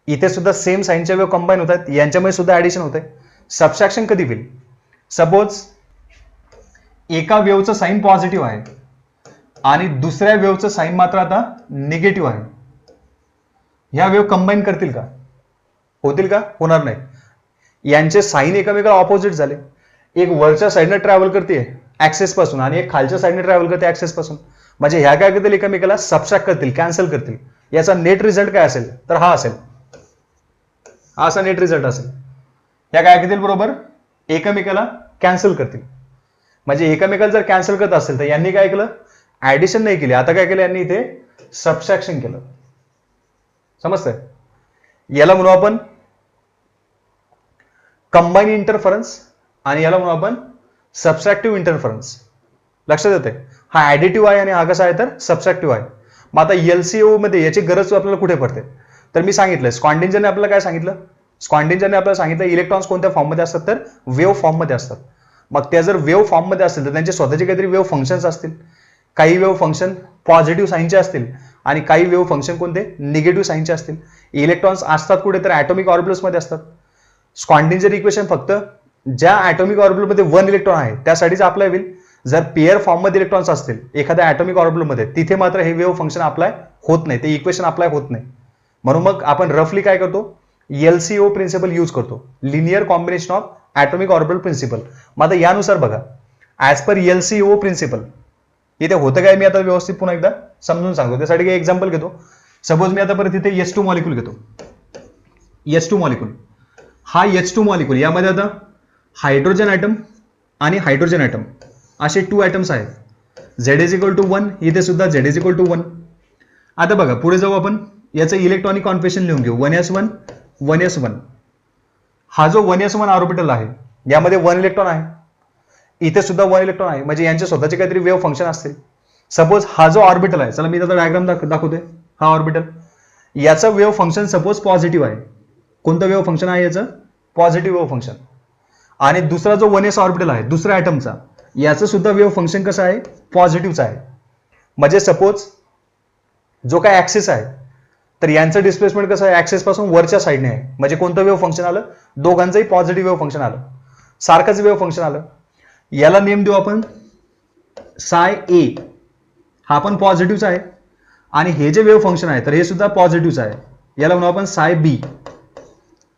इथे सुद्धा सेम साईनच्या वेव्ह कंबाईन होत आहेत, यांच्यामध्ये सुद्धा ऍडिशन होतंय. सबट्रॅक्शन कधी होईल? सपोज एका वेव्हचं साईन पॉझिटिव्ह आहे आणि दुसऱ्या वेव्हचं साईन मात्र आता निगेटिव्ह आहे. ह्या वेव्ह कंबाईन करतील का? होतील का? होणार नाही. यांचे साईन एकमेकाला ऑपोजिट झाले. एक वरच्या साईडने ट्रॅव्हल करते ऍक्सेस पासून आणि एक खालच्या साईडने ट्रॅव्हल करते ऍक्सेस पासून. म्हणजे ह्या काय करतील? एकमेकाला सबट्रॅक्ट करतील, कॅन्सल करतील. याचा नेट रिझल्ट काय असेल? तर हा असेल. हा असा नेट रिझल्ट असेल. या काय करतील? बरोबर एकमेकाला कॅन्सल करतील. म्हणजे एकमेकाला जर कॅन्सल करत असेल तर यांनी काय केलं? ऍडिशन नाही केली. आता काय केलं यांनी? इथे सबट्रॅक्शन केलं. समजतंय? याला म्हणू आपण कंबाईन इंटरफरन्स आणि याला म्हणू आपण सबट्रॅक्टिव्ह इंटरफरन्स. लक्षात येते? हा ऍडिटिव्ह आहे आणि हा कसा आहे? तर सबट्रॅक्टिव्ह आहे. मग आता एलसीओ मध्ये याची गरज आपल्याला कुठे पडते? तर मी सांगितलं स्कॉन्डिंजरने आपल्याला काय सांगितलं? स्कॉन्डिंजरने आपल्याला सांगितलं इलेक्ट्रॉन्स कोणत्या फॉर्ममध्ये असतात? तर वेव्ह फॉर्ममध्ये असतात. मग त्या जर वेव्ह फॉर्ममध्ये असतील तर त्यांचे स्वतःचे काहीतरी वेव्ह फंक्शन्स असतील. काही वेव्ह फंक्शन पॉझिटिव्ह साईनचे असतील आणि काही वेव्ह फंक्शन कोणते? निगेटिव्ह साईनचे असतील. इलेक्ट्रॉन्स असतात कुठे? तर ॲटॉमिक ऑर्बिटल्समध्ये असतात. स्कॉन्डिंजर इक्वेशन फक्त ज्या ॲटॉमिक ऑर्बिटलमध्ये 1 इलेक्ट्रॉन आहे त्यासाठीच अप्लाय होईल. जर पेअर फॉर्ममध्ये इलेक्ट्रॉन्स असतील एखाद्या ॲटॉमिक ऑर्बिटलमध्ये तिथे मात्र हे वेव्ह फंक्शन अप्लाय होत नाही, ते इक्वेशन अप्लाय होत नाही. म्हणून मग आपण रफली काय करतो? एलसीओ प्रिन्सिपल यूज करतो, linear combination of atomic orbital principle. मग आता यानुसार बघा, ऍज पर एलसीओ प्रिन्सिपल इथे होतं काय? मी आता व्यवस्थित पुन्हा एकदा समजून सांगतो. त्यासाठी काही एक्झाम्पल घेतो. सपोज मी आता परत इथे H2 मॉलिक्यूल घेतो. H2 मॉलिक्यूल, हा H2 मॉलिक्यूल यामध्ये आता हायड्रोजन ॲटम आणि हायड्रोजन ॲटम असे 2 ॲटम्स आहेत. Z=1, इथे सुद्धा Z=1. आता बघा पुढे जाऊ आपण. याचं इलेक्ट्रॉनिक कॉन्फिगरेशन लिहून घेऊ. 1s1 1s1. हा जो 1s1 ऑर्बिटल आहे यामध्ये 1 इलेक्ट्रॉन आहे, इथे सुद्धा 1 इलेक्ट्रॉन आहे, म्हणजे यांचे स्वतःचे काहीतरी वेव्ह फंक्शन असतील. सपोज हा जो ऑर्बिटल आहे, चला मी त्याचा डायग्राम दाखवतोय. हा ऑर्बिटल, याचं वेव्ह फंक्शन सपोज पॉझिटिव्ह आहे. कोणतं वेव्ह फंक्शन आहे याचं? Positive wave function. आणि दुसरा जो 1s ऑर्बिटल आहे दुसऱ्या ॲटमचा, याचं सुद्धा वेव्ह फंक्शन कसं आहे? पॉझिटिव्हचं आहे. म्हणजे सपोज जो काय ऍक्सिस आहे, तर यांचं डिस्प्लेसमेंट कसं आहे? ऍक्सिस पासून वरच्या साईडने आहे. म्हणजे कोणतं वेव्ह फंक्शन आलं? दोघांचंही पॉझिटिव्ह वेव्ह फंक्शन आलं, सारखंच वेव्ह फंक्शन आलं. याला नेम देऊ आपण साय ए. हा पण पॉझिटिव्हचा आहे. आणि हे जे वेव्ह फंक्शन आहे तर हे सुद्धा पॉझिटिव्हचं आहे. याला म्हणू आपण साय बी.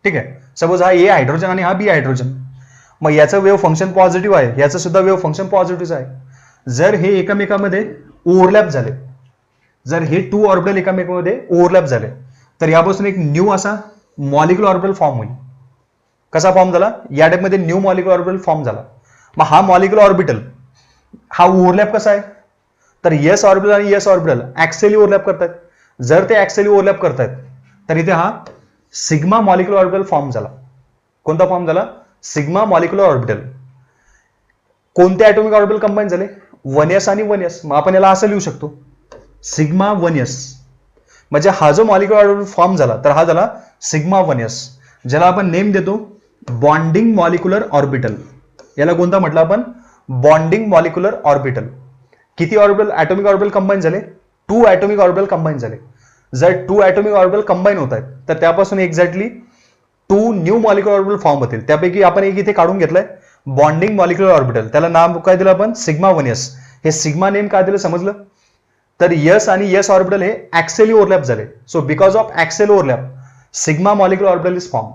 ठीक आहे. सपोज हा ए हायड्रोजन आणि हा बी हायड्रोजन. मग याचं वेव्ह फंक्शन पॉझिटिव्ह आहे, याचं सुद्धा वेव्ह फंक्शन पॉझिटिव्हच आहे. जर हे एकमेकांमध्ये ओव्हरलॅप झाले, जर हे 2 ऑर्बिटल एकमेकांमध्ये ओव्हरलॅप झाले, तर यापासून एक न्यू असा मॉलिक्युलर ऑर्बिटल फॉर्म होईल. कसा फॉर्म झाला? या टाइपमध्ये न्यू मॉलिक्युलर ऑर्बिटल फॉर्म झाला. मग हा मॉलिक्युलर ऑर्बिटल हा ओव्हरलॅप कसा आहे? तर एस ऑर्बिटल आणि एस ऑर्बिटल ऍक्सियली ओव्हरलॅप करतात. जर ते ऍक्सियली ओव्हरलॅप करतायत तर इथे हा सिग्मा मॉलिक्युलर ऑर्बिटल फॉर्म झाला. कोणता फॉर्म झाला? Sigma molecular orbital. कोणते ॲटॉमिक ऑर्बिटल कंबाईन झाले? 1s आणि 1s. मग आपण याला असं लिहू शकतो, सिग्मा 1s. म्हणजे हा जो मॉलिक्युलर ऑर्बिटल फॉर्म झाला तर हा झाला सिग्मा 1s, ज्याला आपण नेम देतो बॉन्डिंग मॉलिक्युलर ऑर्बिटल. याला कोणता म्हटलं आपण? Bonding molecular orbital. किती ऑर्बिटल ॲटॉमिक ऑर्बिटल कंबाईन झाले? 2 ॲटॉमिक ऑर्बिटल कंबाईन झाले. जर 2 ॲटॉमिक ऑर्बिटल कंबाईन होत आहेत तर त्यापासून exactly 2 new molecular orbital form होतील. त्यापैकी आपण एक इथे काढून घेतलंय बॉन्डिंग मॉलिक्युलर ऑर्बिटल. त्याला नाव काय दिलं आपण? Sigma 1s. हे सिग्मा नेम काय दिलं समजलं? तर यस आणि यस ऑर्बिटल हे ऍक्सियली ओव्हरलॅप झाले. So because of axial overlap sigma molecular orbital is form.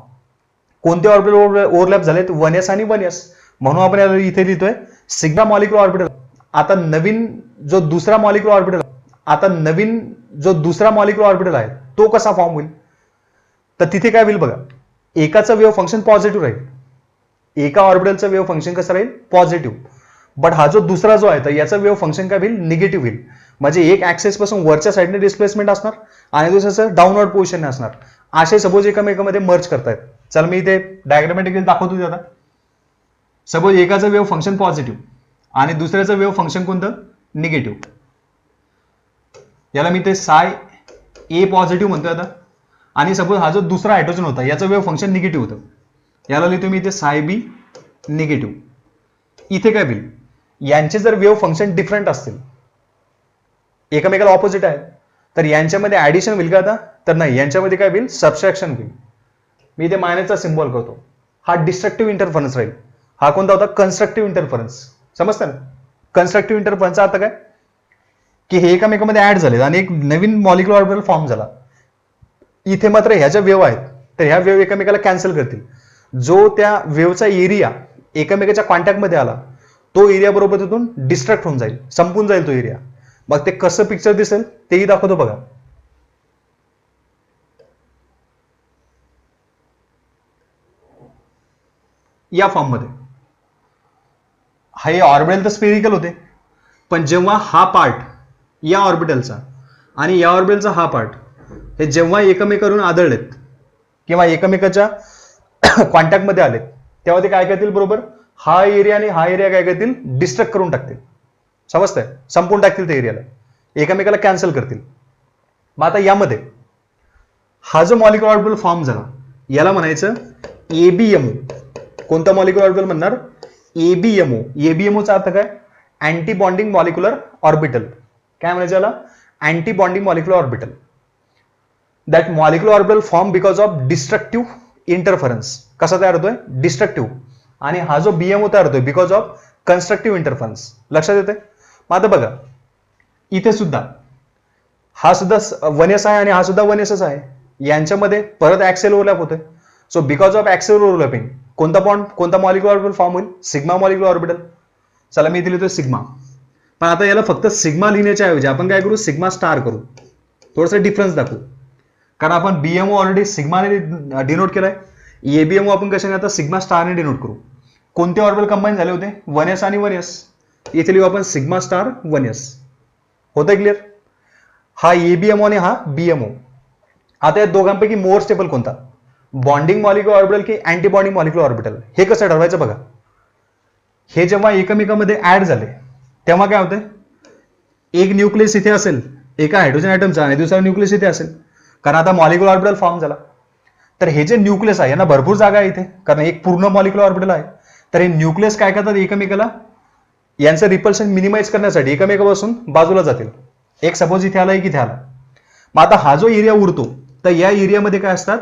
कोणते ऑर्बिटल ओव्हरलॅप झालेत? 1s आणि 1s. म्हणून आपण याला इथे लिहितोय सिग्मा मॉलिक्युलर ऑर्बिटल. आता नवीन जो दुसरा मॉलिक्युलर ऑर्बिटल आहे तो कसा फॉर्म होईल? तर तिथे काय होईल बघा, एकाचं वेव्ह फंक्शन पॉझिटिव्ह राहील, एका ऑर्बिटलचं वेव्ह फंक्शन कसं राहील? पॉझिटिव्ह. बट हा जो दुसरा जो आहे तर याचं वेव्ह फंक्शन काय होईल? निगेटिव्ह होईल. म्हणजे एक ऍक्सिस पासून वरच्या साईडने डिस्प्लेसमेंट असणार आणि दुसऱ्याचं डाऊनवर्ड पोझिशन असणार. असे सपोज एकमेकांमध्ये मर्ज करतायत. चल मी इथे डायग्रामॅटिकली दाखवतो आता. सपोज एकाचं वेव्ह फंक्शन पॉझिटिव्ह आणि दुसऱ्याचं वेव्ह फंक्शन कोणतं? निगेटिव्ह. याला मी ते साय ए पॉझिटिव्ह म्हणतोय आता. आणि सपोज हा जो दुसरा हायड्रोजन होता याचं वेव्ह फंक्शन निगेटिव्ह होतं, याला लिहितो मी इथे साय बी निगेटिव्ह. इथे काय होईल? यांचे जर वेव्ह फंक्शन डिफरंट असतील, एकमेकाला ऑपोजिट आहे, तर यांच्यामध्ये ऍडिशन होईल का आता? तर नाही, यांच्यामध्ये काय होईल? सबस्ट्रॅक्शन होईल. मी इथे मायनसचा सिम्बॉल करतो. हा डिस्ट्रक्टिव्ह इंटरफरन्स राहील. हा कोणता होता? Constructive interference. समजतं ना? कन्स्ट्रक्टिव्ह इंटरफरन्सचा आता काय की हे एकमेकांमध्ये ऍड झाले आणि एक नवीन मॉलिक्युलर ऑर्बिटल फॉर्म झाला. इथे मात्र ह्या ज्या वेव्ह आहेत तर ह्या वेव्ह एकमेकाला कॅन्सल करतील. जो त्या वेव्हचा एरिया एकमेकाच्या कॉन्टॅक्टमध्ये आला तो एरिया बरोबर तिथून डिस्ट्रॅक्ट होऊन जाईल, संपून जाईल तो एरिया. मग ते कसं पिक्चर दिसेल तेही दाखवतो बघा. या फॉर्म मध्ये हे ऑर्बिटल तर स्पेरिकल होते, पण जेव्हा हा पार्ट या ऑर्बिटलचा आणि या ऑर्बिटलचा हा पार्ट हे जेव्हा एकमेकांवरून आदळलेत किंवा एकमेकाच्या कॉन्टॅक्टमध्ये आलेत तेव्हा ते काय करतील? बरोबर हा एरिया आणि हा एरिया काय करतील? डिस्ट्रक्ट करून टाकतील. समजतंय? संपून टाकतील त्या एरियाला, एकमेकाला कॅन्सल करतील. मग आता यामध्ये हा जो मॉलिक्युलर ऑर्बिटल फॉर्म झाला याला म्हणायचं एबीएमओ. कोणता मॉलिक्युलर ऑर्बिटल म्हणणार? एबीएमओ. एबीएमओचा अर्थ काय? Anti bonding molecular orbital. काय म्हणायचं याला? Anti bonding molecular orbital. That molecular orbital form because of destructive interference. कसा तयार होतोय? डिस्ट्रक्टिव्ह. आणि हा जो बीएमओ तयार होतोय बिकॉज ऑफ कन्स्ट्रक्टिव्ह इंटरफरन्स. लक्षात येते? मग आता बघा इथे सुद्धा हा सुद्धा 1s आहे आणि हा सुद्धा 1s आहे. यांच्यामध्ये परत ऍक्सियल ओव्हरलॅप होतोय. So because of axial overlapping कोणता बॉन्ड, कोणता मॉलिक्युलर ऑर्बिटल फॉर्म होईल? Sigma molecular orbital. चला मी इथे लिहितोय सिग्मा. पण आता याला फक्त सिग्मा लिहिण्याच्या ऐवजी आपण काय करू? सिग्मा स्टार करू. थोडासा डिफरन्स दाखवू. कारण आपण बीएमओ ऑलरेडी सिग्माने डिनोट केलाय. एबीएमओ आपण कशाने? आता सिग्मा स्टारने डिनोट करू. कोणते ऑर्बिटल कंबाईन झाले होते? 1s आणि 1s. इथे लिहू आपण सिग्मा स्टार 1s. होतंय क्लिअर? हा एबीएमओ आणि हा बीएमओ. आता या दोघांपैकी मोर स्टेबल कोणता? बॉन्डिंग मॉलिक्युलर ऑर्बिटल की अँटी बॉन्डिंग मॉलिक्युलर ऑर्बिटल, हे कसं ठरवायचं बघा. हे जेव्हा एकमेकांमध्ये ऍड झाले तेव्हा काय होतंय, एक न्यूक्लियस इथे असेल एका हायड्रोजन ॲटमचा आणि दुसरा न्यूक्लियस इथे असेल, कारण आता मॉलिक्युलर ऑर्बिटल फॉर्म झाला. तर हे जे न्यूक्लियस आहे यांना भरपूर जागा आहे इथे, कारण एक पूर्ण मॉलिक्युलर ऑर्बिटल आहे. तर हे न्यूक्लियस काय करतात, एकमेकाला यांचं रिपल्शन मिनिमाइज करण्यासाठी एकमेकापासून बाजूला जातील. एक सपोज इथे आला, एक इथे आला. मग आता हा जो एरिया उरतो, तर या एरियामध्ये काय असतात,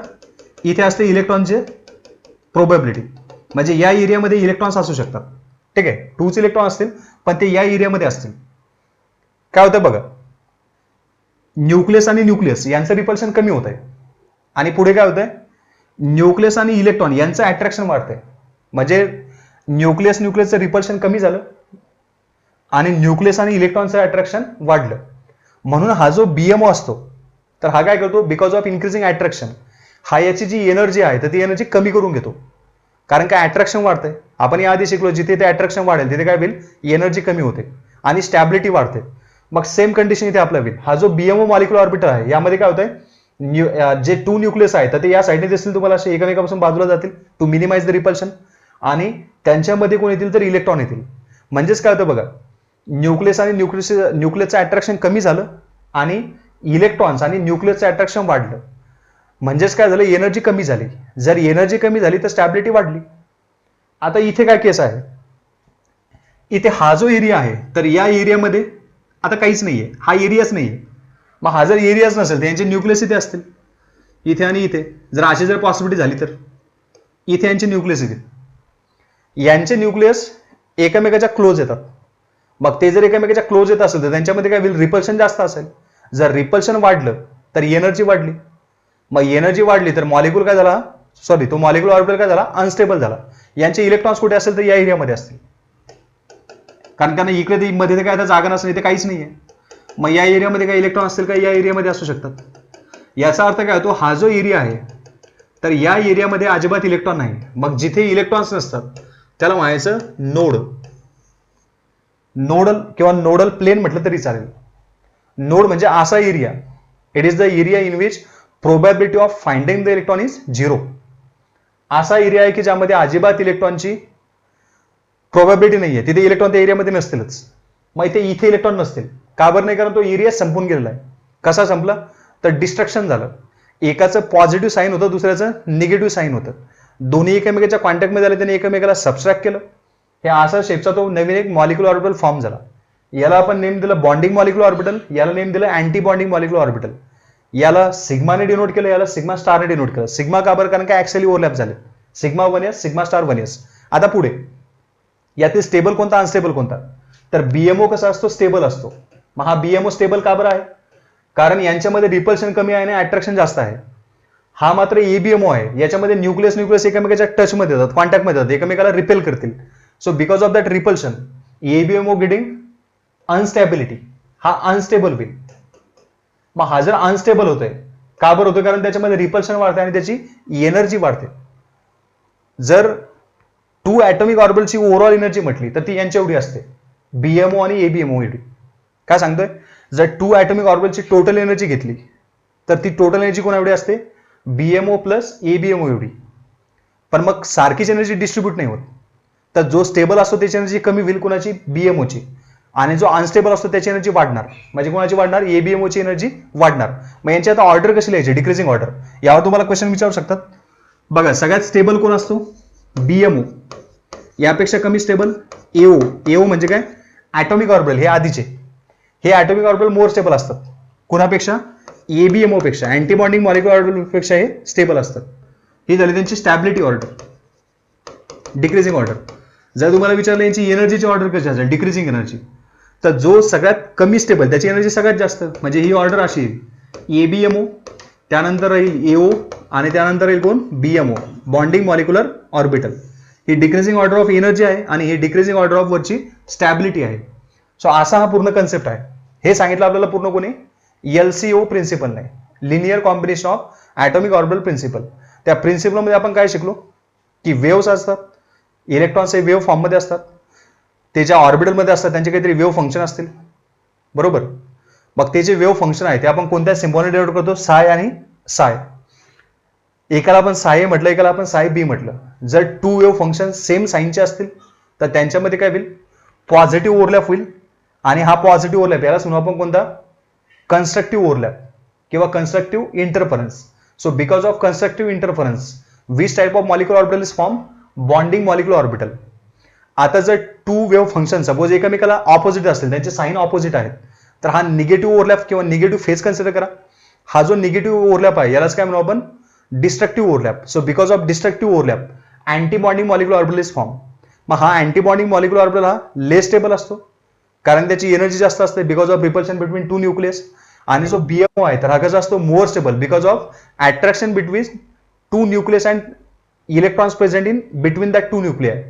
इथे असते इलेक्ट्रॉनचे प्रोबॅबिलिटी, म्हणजे या एरियामध्ये इलेक्ट्रॉन्स असू शकतात. ठीक आहे, 2च इलेक्ट्रॉन असतील पण ते या एरियामध्ये असतील. काय होतं बघा, न्यूक्लियस आणि न्यूक्लियस यांचं रिपल्शन कमी होत आहे आणि पुढे काय होतंय, न्यूक्लियस आणि इलेक्ट्रॉन यांचं अट्रॅक्शन वाढतंय. म्हणजे न्यूक्लियसचं रिपल्शन कमी झालं आणि न्यूक्लियस आणि इलेक्ट्रॉनचं अट्रॅक्शन वाढलं. म्हणून हा जो बीएमओ असतो, तर हा काय करतो, बिकॉज ऑफ इन्क्रीजिंग अट्रॅक्शन, हा याची जी एनर्जी आहे तर ती एनर्जी कमी करून घेतो. कारण काय, अट्रॅक्शन वाढतंय. आपण याआधी शिकलो, जिथे ते अट्रॅक्शन वाढेल तिथे काय होईल, एनर्जी कमी होते आणि स्टॅबिलिटी वाढते. मग सेम कंडिशन इथे आपला होईल. हा जो बीएमओ मॉलिक्युलर ऑर्बिटल आहे यामध्ये काय होतंय, जे 2 न्यूक्लियस आहे तर ते या साईडने दिसतील तुम्हाला, असे एकमेकापासून बाजूला जातील टू मिनिमाइज द रिपल्शन, आणि त्यांच्यामध्ये कोण येतील तर इलेक्ट्रॉन येतील. म्हणजेच काय होतं बघा, न्यूक्लियस आणि न्यूक्लियसचं अट्रॅक्शन कमी झालं आणि इलेक्ट्रॉन्स आणि न्यूक्लियसचं अट्रॅक्शन वाढलं. म्हणजेच काय झालं, एनर्जी कमी झाली. जर एनर्जी कमी झाली तर स्टॅबिलिटी वाढली. आता इथे काय केस आहे, इथे हा जो एरिया आहे तर या एरियामध्ये आता काहीच नाहीये, हा एरियाच नाहीये. मग हा जर एरियाच नसेल तर यांचे न्यूक्लियस इथे असतील, इथे आणि इथे. जर अशी जर पॉसिबिलिटी झाली तर इथे यांचे न्यूक्लियस येतील. यांचे न्यूक्लियस एकमेकाच्या क्लोज येतात. मग ते जर एकमेकाच्या क्लोज येत असेल तर त्यांच्यामध्ये काय होईल, रिपल्शन जास्त असेल. जर रिपल्शन वाढलं तर एनर्जी वाढली. मग एनर्जी वाढली तर मॉलिक्यूल काय झाला, तो मॉलिक्युलर ऑर्बिटल काय झाला, अनस्टेबल झाला. यांचे इलेक्ट्रॉन्स कुठे असेल तर या एरियामध्ये असतील, कारण त्यांना इकडे मध्ये काय आता जागा नसेल, इथे काहीच नाहीये. मग या एरियामध्ये काय इलेक्ट्रॉन असतील का, या एरियामध्ये असू शकतात. याचा अर्थ काय होतो, हा जो एरिया आहे तर या एरियामध्ये अजिबात इलेक्ट्रॉन नाही. मग जिथे इलेक्ट्रॉन्स नसतात त्याला म्हणायचं नोडल किंवा नोडल प्लेन म्हटलं तरी चालेल. नोड म्हणजे असा area, it is the area in which probability of finding the electron is 0. असा एरिया आहे की ज्यामध्ये अजिबात इलेक्ट्रॉनची प्रोबॅबिलिटी नाहीये, तिथे इलेक्ट्रॉन त्या एरियामध्ये नसतीलच. मग इथे इलेक्ट्रॉन नसतील, का बरं नाही, कारण तो एरिया संपून गेलेला आहे. कसा संपला, तर डिस्ट्रक्शन झालं. एकाचं पॉझिटिव्ह साईन होतं, दुसऱ्याचं निगेटिव्ह साईन होतं. दोन्ही एकमेकाच्या कॉन्टॅक्टमध्ये आले, त्याने एकमेकाला सबस्ट्रॅक्ट केलं. हे असा शेपचा तो नवीन एक मॉलिक्युलर ऑर्बिटल फॉर्म झाला. याला आपण नेम दिलं बॉन्डिंग मॉलिक्युलर ऑर्बिटल, याला नेम दिलं अँटी बॉन्डिंग मॉलिक्युलर ऑर्बिटल. याला सिग्माने डिनोट केलं, याला सिग्मा स्टारने डिनोट केलं. सिग्मा का बरं, कारण काय ऍक्च्युअली ओव्हरलॅप झाले. Sigma 1s, sigma star 1s. आता पुढे यातील स्टेबल कोणता, अनस्टेबल कोणता, तर बीएमओ कसा असतो, स्टेबल असतो. मग हा बीएमओ स्टेबल का बरं आहे, कारण यांच्यामध्ये रिपल्शन कमी आहे आणि अट्रॅक्शन जास्त आहे. हा मात्र एबीएमओ आहे, याच्यामध्ये न्यूक्लियस एकमेकाच्या टचमध्ये येतात, कॉन्टॅक्टमध्ये येतात, एकमेकाला रिपेल करतील. So because of that repulsion ABMO getting unstability, हा अनस्टेबल होईल. मग हा जर अनस्टेबल होतोय, का बरं होतोय, कारण त्याच्यामध्ये रिपल्शन वाढते आणि त्याची एनर्जी वाढते. जर 2 ॲटॉमिक ऑर्बिटलची ओव्हरऑल एनर्जी म्हटली तर ती यांच्या एवढी असते, बीएमओ आणि एबीएमओ एवढी. काय सांगतोय, जर 2 ॲटॉमिक ऑर्बिटलची टोटल एनर्जी घेतली तर ती टोटल एनर्जी कोण एवढी असते, बीएमओ प्लस एबीएमओ एवढी. पण मग सारखीच एनर्जी डिस्ट्रीब्यूट नाही होत. तर जो स्टेबल असतो त्याची एनर्जी कमी होईल, कोणाची, बीएमओची. आणि जो अनस्टेबल असतो त्याची एनर्जी वाढणार, म्हणजे कोणाची वाढणार, एबीएमओची एनर्जी वाढणार. मग यांची आता ऑर्डर कशी लिहायची, डिक्रीजिंग ऑर्डर. यावर तुम्हाला क्वेश्चन विचारू शकतात. बघा, सगळ्यात स्टेबल कोण असतो, बीएमओ. यापेक्षा कमी स्टेबल एओ. एओ म्हणजे काय, ॲटॉमिक ऑर्बिटल. हे आधीचे, हे ॲटॉमिक ऑर्बिटल मोर स्टेबल असतात. कुणापेक्षा, एबीएमओ पेक्षा, अँटी बॉन्डिंग मॉलिक्युलर ऑर्बिटल पेक्षा हे स्टेबल असतात. ही झाली त्यांची स्टॅबिलिटी ऑर्डर, डिक्रीजिंग ऑर्डर. जर तुम्हाला विचारलं यांची एनर्जीची ऑर्डर कशी असेल, डिक्रीजिंग एनर्जी, तर जो सगळ्यात कमी स्टेबल त्याची एनर्जी सगळ्यात जास्त. म्हणजे ही ऑर्डर अशी येईल, एबीएमओ, त्यानंतर राहील एओ, आणि त्यानंतर राहील कोण, BMO, bonding molecular orbital. He decreasing order of energy आहे आणि ही डिक्रीजिंग ऑर्डर ऑफ वरची स्टॅबिलिटी आहे. सो असा हा पूर्ण कन्सेप्ट आहे. हे सांगितलं आपल्याला पूर्ण कोणी, एलसीओ प्रिन्सिपल नाही, linear combination of atomic orbital principle. त्या प्रिन्सिपलमध्ये आपण काय शिकलो, की वेव्स असतात, इलेक्ट्रॉन्स हे वेव्ह फॉर्ममध्ये असतात, ते ज्या ऑर्बिटलमध्ये असतात त्यांचे काहीतरी वेव्ह फंक्शन असतील, बरोबर. मग ते जे वेव्ह फंक्शन आहे ते आपण कोणत्या सिम्बॉलने डिनोट करतो, साय आणि साय. एकाला आपण साय ए म्हटलं, एकाला आपण साय बी म्हटलं. जर टू वेव्ह फंक्शन सेम साईनचे असतील तर त्यांच्यामध्ये काय होईल, पॉझिटिव्ह ओव्हरलॅप होईल. आणि हा पॉझिटिव्ह ओव्हरलॅप याला म्हणू आपण कोणता, कन्स्ट्रक्टिव्ह ओव्हरलॅप किंवा constructive interference. So because of constructive interference which type of molecular orbital is form, bonding molecular orbital. आता जर टू वेव्ह फंक्शन सपोज एकमेकाला ऑपोजिट असतील, त्यांचे साईन ऑपोजिट आहेत, तर हा निगेटिव्ह ओव्हरलॅप किंवा निगेटिव्ह फेज कन्सिडर करा. हा जो निगेटिव्ह ओव्हरलॅप आहे यालाच काय म्हणू आपण, destructive overlap. So because of destructive overlap anti bonding molecular orbital is form. मग हा अँटी बॉन्डिंग मॉलिक्युलर ऑर्बिटल हा लेस स्टेबल असतो कारण त्याची एनर्जी जास्त असते because of repulsion between two nucleus. आणि जो बीएमओ आहे तर हा कसा असतो, more stable because of attraction between two nucleus and electrons present in between that two nuclear.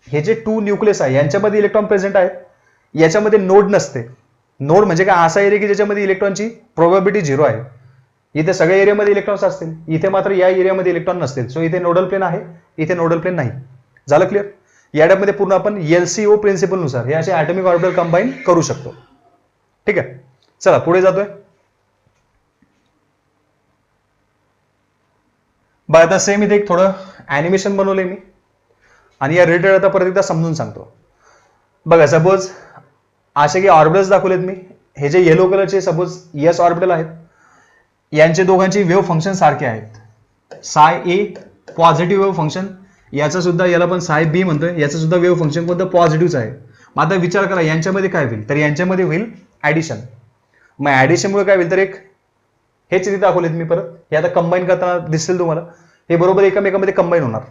हे जे टू न्यूक्लियस आहे यांच्यामध्ये इलेक्ट्रॉन प्रेझेंट आहेत, याच्यामध्ये नोड नसते. नोड म्हणजे काय, असा एरिया की ज्याच्यामध्ये इलेक्ट्रॉनची प्रोबॅबिलिटी 0 आहे. इथे सगळ्या एरियामध्ये इलेक्ट्रॉन्स असतील, इथे मात्र या एरियामध्ये इलेक्ट्रॉन नसतील. सो इथे नोडल प्लेन आहे, इथे नोडल प्लेन नाही. झालं क्लिअर. या डॅपमध्ये पूर्ण आपण एलसीओ प्रिन्सिपल नुसार हे असे ॲटॉमिक ऑर्बिटल कंबाईन करू शकतो. ठीक आहे, चला पुढे जातोय. बघा आता सेम इथे एक थोडं ॲनिमेशन बनवलंय मी आणि या रिलेटेड आता परत एकदा समजून सांगतो. बघा सपोज असे की ऑर्बिटल्स दाखवलेत मी. हे जे येलो कलरचे सपोज एस ऑर्बिटल आहेत, यांचे दोघांची वेव्ह फंक्शन सारखे आहेत. साय ए पॉझिटिव्ह वेव्ह फंक्शन, याचा सुद्धा, याला पण साय बी म्हणतोय, याचं सुद्धा वेव्ह फंक्शन कोणतं, पॉझिटिव्हच आहे. मग आता विचार करा यांच्यामध्ये काय होईल, तर यांच्यामध्ये होईल ऍडिशन. मग ऍडिशनमुळे काय होईल, तर एक हेच इथे दाखवलेत मी परत, हे आता कंबाईन करताना दिसेल तुम्हाला, हे बरोबर एकमेकांमध्ये कंबाईन होणार.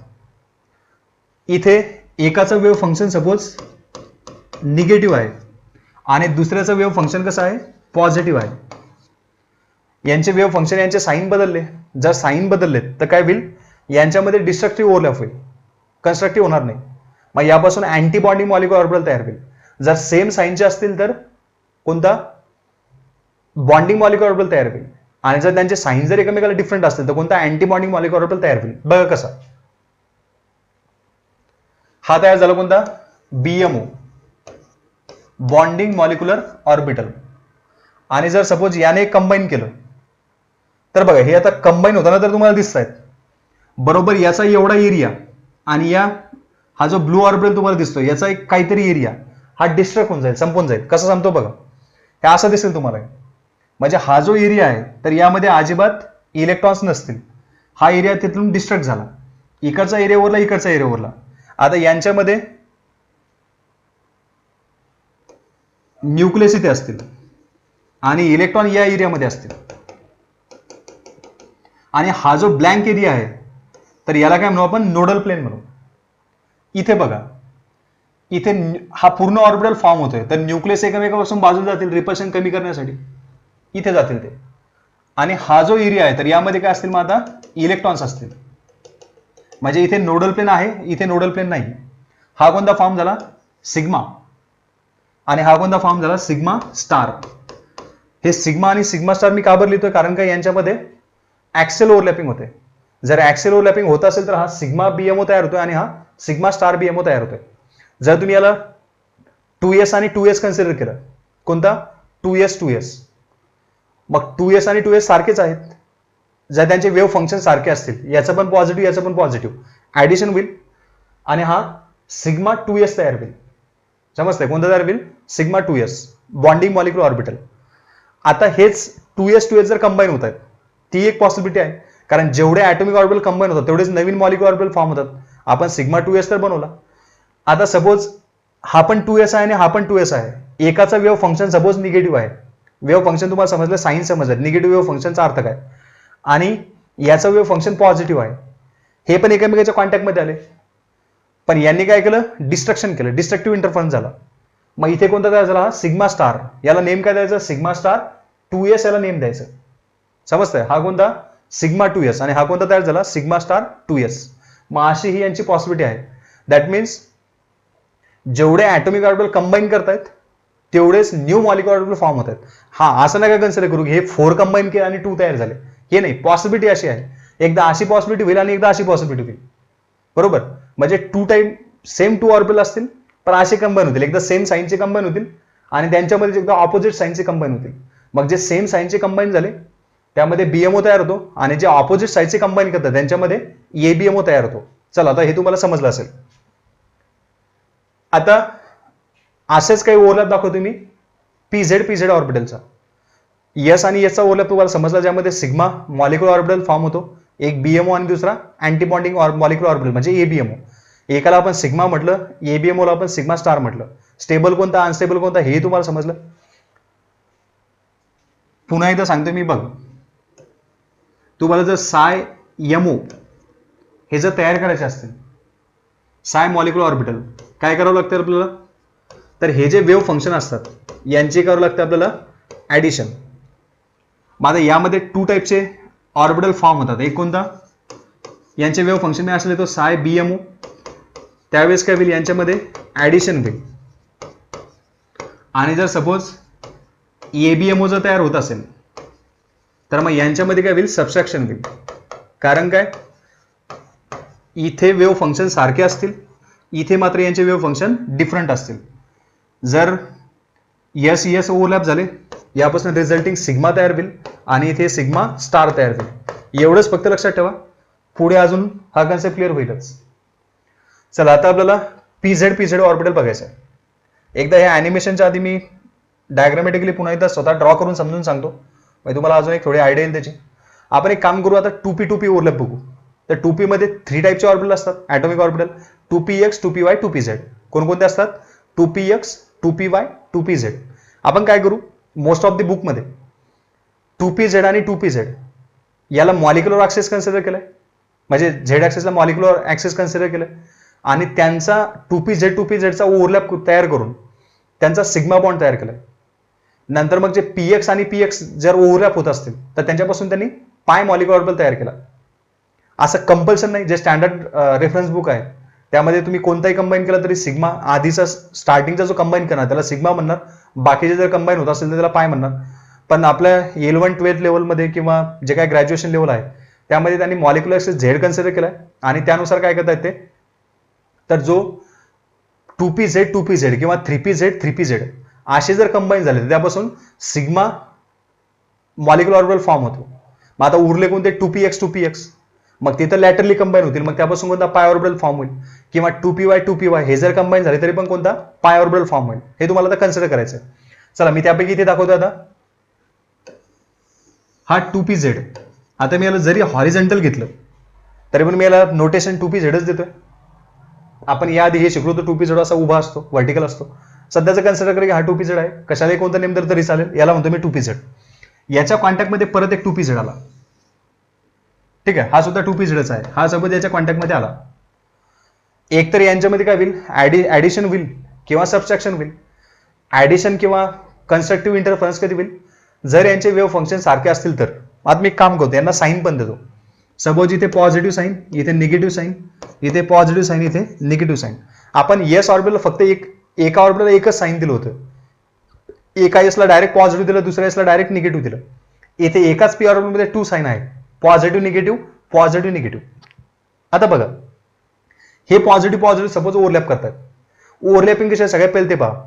इथे एकाचं वेव्ह फंक्शन सपोज निगेटिव्ह आहे आणि दुसऱ्याचं वेव्ह फंक्शन कसं आहे, पॉझिटिव्ह आहे. यांचे वेव्ह फंक्शन, यांचे साईन बदलले. जर साईन बदलले तर काय होईल, यांच्यामध्ये डिस्ट्रक्टिव्ह ओव्हरलॅप होईल, कन्स्ट्रक्टिव्ह होणार नाही. मग यापासून अँटी बॉन्डिंग मॉलिक्युलर ऑर्बिटल तयार होईल. जर सेम साईनचे असतील तर कोणता, बॉन्डिंग मॉलिक्युलर ऑर्बिटल तयार होईल. आणि जर त्यांचे साईन जर एकमेकाला डिफरंट असतील तर कोणता, अँटी बॉन्डिंग मॉलिक्युलर ऑर्बिटल तयार होईल. बघा कसा हा तयार झाला, कोणता, बीएमओ, बॉन्डिंग मॉलिक्युलर ऑर्बिटल. आणि जर सपोज याने कंबाईन केलं तर बघा हे आता कंबाईन होताना तर तुम्हाला दिसत आहेत बरोबर, याचा एवढा एरिया आणि या हा जो ब्लू ऑर्बिटल तुम्हाला दिसतो याचा एक काहीतरी एरिया हा डिस्ट्रक्ट होऊन जाईल, संपून जाईल. कसं सांगतो बघा, हे असं दिसेल तुम्हाला. म्हणजे हा जो एरिया आहे तर यामध्ये अजिबात इलेक्ट्रॉन्स नसतील, हा एरिया तिथून डिस्ट्रक्ट झाला, इकडचा एरिया उरला, इकडचा एरिया उरला. आता यांच्यामध्ये न्यूक्लियस इथे असतील आणि इलेक्ट्रॉन या एरियामध्ये असतील. आणि हा जो ब्लँक एरिया आहे तर याला काय म्हणू आपण, नोडल प्लेन म्हणू. इथे बघा, इथे हा पूर्ण ऑर्बिटल फॉर्म होतोय, तर न्यूक्लियस एकमेकापासून बाजूला जातील रिपल्शन कमी करण्यासाठी, इथे जातील ते. आणि हा जो एरिया आहे तर यामध्ये काय असतील, मग आता इलेक्ट्रॉन्स असतील. म्हणजे इथे नोडल प्लेन आहे, इथे नोडल प्लेन नाही. हा कोणता फॉर्म झाला, सिग्मा. आणि हा कोणता फॉर्म झाला, सिग्मा स्टार. हे सिग्मा आणि सिग्मा स्टार मी का बरं लिहितोय, कारण का यांच्यामध्ये ऍक्सेल ओव्हरलॅपिंग होते. जर ऍक्सेल ओव्हरलॅपिंग होत असेल तर हा सिग्मा बीएमओ तयार होतोय आणि हा सिग्मा स्टार बीएमओ तयार होतोय. जर तुम्ही याला 2s आणि 2s कन्सिडर केलं, कोणता, 2s, मग 2s आणि 2s सारखेच आहेत. जर त्यांचे वेव्ह फंक्शन सारखे असतील, याचं पण पॉझिटिव्ह, याचं पण पॉझिटिव्ह, ऍडिशन होईल आणि हा सिग्मा 2s तयार होईल. समजतंय, कोणता तयार होईल, sigma 2s, bonding molecular orbital. आता हेच 2s जर कंबाईन होत आहेत, ती एक पॉसिबिलिटी आहे, कारण जेवढे ॲटॉमिक ऑर्बिटल कंबाईन होतात तेवढेच नवीन मॉलिक्युलर ऑर्बिटल फॉर्म होतात. आपण सिग्मा 2s तर बनवला. आता सपोज हा पण 2s आहे आणि हा पण 2s आहे, एकाचा वेव्ह फंक्शन सपोज निगेटिव्ह आहे. वेव्ह फंक्शन तुम्हाला समजलं, साईन समजलं, निगेटिव्ह वेव्ह फंक्शनचा अर्थ काय, आणि याचं वेव्ह फंक्शन पॉझिटिव्ह आहे. हे पण एकमेकांच्या कॉन्टॅक्टमध्ये आले, पण यांनी काय केलं, डिस्ट्रक्शन केलं, डिस्ट्रक्टिव्ह इंटरफरन्स झाला. मग इथे कोणता तयार झाला, सिग्मा स्टार. याला नेम काय द्यायचं, सिग्मा स्टार 2s याला नेम द्यायचं. समजतंय, हा कोणता, सिग्मा 2s आणि हा कोणता तयार झाला, सिग्मा स्टार 2s. मग अशी ही यांची पॉसिबिलिटी आहे. दॅट मीन्स जेवढे ॲटॉमिक ऑर्बिटल कंबाईन करतायत तेवढेच न्यू मॉलिक्युलर ऑर्बिटल फॉर्म होत आहेत. हा असं नका कन्सिडर करू की हे 4 कंबाईन केले आणि 2 तयार झाले, हे नाही. पॉसिबिलिटी अशी आहे, एकदा अशी पॉसिबिलिटी होईल आणि एकदा अशी पॉसिबिलिटी होईल. बरोबर, म्हणजे 2 टाइम सेम 2 ऑर्बिटल असतील पण असे कंबाईन होतील, एकदा सेम साईनचे कंबाईन होतील आणि त्यांच्यामध्ये एकदा ऑपोजिट साईनचे कंबाईन होतील. मग जे सेम साईनचे कंबाईन झाले त्यामध्ये बीएमओ तयार होतो आणि जे ऑपोजिट साईडचे कंबाईन करतात त्यांच्यामध्ये एबीएमओ तयार होतो. चला आता हे तुम्हाला समजलं असेल. आता असेच काही ओव्हरलॅप दाखवतो मी पीझेड पीझेड ऑर्बिटलचा. एस आणि एसचा ओव्हरलॅप तुम्हाला समजला, ज्यामध्ये सिग्मा मॉलिक्युलर ऑर्बिटल फॉर्म होतो, एक बीएमओ आणि दुसरा अँटी बॉन्डिंग मॉलिक्युलर ऑर्बिटल म्हणजे एबीएमओ. एकाला आपण सिग्मा म्हटलं, एबीएमओला आपण सिग्मा स्टार म्हटलं. स्टेबल कोणता अनस्टेबल कोणता हे तुम्हाला समजलं. पुन्हा एकदा सांगतो मी, बघ तुम्हाला जर साय एमओ हे जर तयार करायचे असतील, साय मॉलिक्युलर ऑर्बिटल, काय करावं लागतं आपल्याला, तर हे जे वेव्ह फंक्शन असतात यांचे करावं लागतं आपल्याला ऍडिशन. मग आता यामध्ये टू टाईपचे ऑर्बिटल फॉर्म होतात. एक कोणता, यांचे वेव्ह फंक्शन मी असले तो साय बीएमओ, त्यावेळेस काय होईल यांच्यामध्ये ऍडिशन होईल. आणि जर सपोज एबीएमओ जर तयार होत असेल तर मग यांच्यामध्ये काय होईल सबस्ट्रॅक्शन होईल. कारण काय, इथे वेव्ह फंक्शन सारखे असतील, इथे मात्र यांचे वेव्ह फंक्शन डिफरंट असतील. जर एस एस ओव्हरलॅप झाले, यापासून रिझल्टिंग सिग्मा तयार होईल आणि इथे सिग्मा स्टार तयार होईल. एवढंच फक्त लक्षात ठेवा, पुढे अजून हा कन्सेप्ट क्लिअर होईलच. चला आता आपल्याला पीझेड पीझेड ऑर्बिटल बघायचं आहे. एकदा ह्या अॅनिमेशनच्या आधी मी डायग्रामॅटिकली पुन्हा एकदा स्वतः ड्रॉ करून समजून सांगतो, म्हणजे तुम्हाला अजून एक थोडी आयडिया येईल त्याची. आपण एक काम करू, आता 2p ओव्हरलॅप बघू. तर 2p मध्ये 3 टाईपचे ऑर्बिटल असतात atomic orbital, 2px 2py 2pz. कोणकोणते असतात, 2px 2py 2pz. आपण काय करू, मोस्ट ऑफ द बुकमध्ये 2pz आणि 2pz याला मॉलिक्युलर ऍक्सेस कन्सिडर केलंय, म्हणजे झेड ऍक्सेसला मॉलिक्युलर ऍक्सेस कन्सिडर केलंय आणि त्यांचा 2pz चा ओव्हरलॅप तयार करून त्यांचा सिग्मा बॉन्ड तयार केलाय. नंतर मग जे px आणि px जर ओव्हरलॅप होत असतील तर त्यांच्यापासून त्यांनी पाय मॉलिक्युलर ऑर्बिटल तयार केला. असं कंपल्शन नाही, जे स्टँडर्ड रेफरन्स बुक आहे त्यामध्ये तुम्ही कोणताही कंबाईन केला तरी सिग्मा, आधीचा स्टार्टिंगचा जो कंबाईन करणार त्याला सिग्मा म्हणणार, बाकीचे जर कंबाईन होत असेल तर त्याला पाय म्हणणार. पण आपल्या 11-12 लेवलमध्ये किंवा जे काय ग्रॅज्युएशन लेवल आहे त्यामध्ये त्यांनी मॉलिक्युलर ऍक्सेस झेड कन्सिडर केलाय आणि त्यानुसार काय करता येते, तर जो 2pz किंवा 3pz असे जर कंबाईन झाले तर त्यापासून सिग्मा मॉलिक्युलर ऑर्बिटल फॉर्म होतो. मग आता उरले कोणते 2px मग ते तर लॅटरली कंबाईन होतील, मग त्यापासून कोणता पाय ऑर्बिटल फॉर्म होईल, किंवा 2py हे जर कंबाईन झाले तरी पण कोणता पाय ऑर्बिटल फॉर्म होईल. हे तुम्हाला आता कन्सिडर करायचं आहे. चला मी त्यापैकी इथे दाखवतो. आता हा 2pz, आता मी याला जरी हॉरिझॉन्टल घेतलं तरी पण मी याला नोटेशन 2pzच देतोय. आपण याआधी हे शिकलो तर 2pz असा उभा असतो, व्हर्टिकल असतो. सध्याचं कन्सिडर करा की हा 2pz आहे, कशालाही कोणता नेम तरी चालेल, याला म्हणतो मी 2pz. याच्या कॉन्टॅक्टमध्ये परत एक 2pz आला, ठीक आहे, हा सुद्धा 2pzच आहे, हा सोबत याच्या कॉन्टॅक्टमध्ये आला. एक तर यांच्यामध्ये काय होईल, ऍडिशन होईल किंवा सबस्ट्रॅक्शन होईल. ऍडिशन किंवा कन्स्ट्रक्टिव्ह इंटरफरन्स कधी होईल, जर यांचे वेव्ह फंक्शन सारखे असतील तर. आता मी एक काम करतो, यांना साईन पण देतो. सपोज इथे पॉझिटिव्ह साईन, इथे निगेटिव्ह साईन, इथे पॉझिटिव्ह साईन, इथे निगेटिव्ह साईन. आपण एस ऑर्बिटल फक्त एका ऑर्बिटलला एकच साईन दिलं होतं. एका एसला डायरेक्ट पॉझिटिव्ह दिलं, दुसऱ्या एसला डायरेक्ट निगेटिव्ह दिलं. इथे एकाच पी ऑर्बिटलमध्ये 2 साईन आहे, पॉझिटिव्ह निगेटिव्ह पॉझिटिव्ह निगेटिव्ह. आता बघा हे पॉझिटिव्ह पॉझिटिव्ह सपोज ओव्हरलॅप करतात. ओव्हरलॅपिंग कशा, सगळ्यात पहिले ते पहा,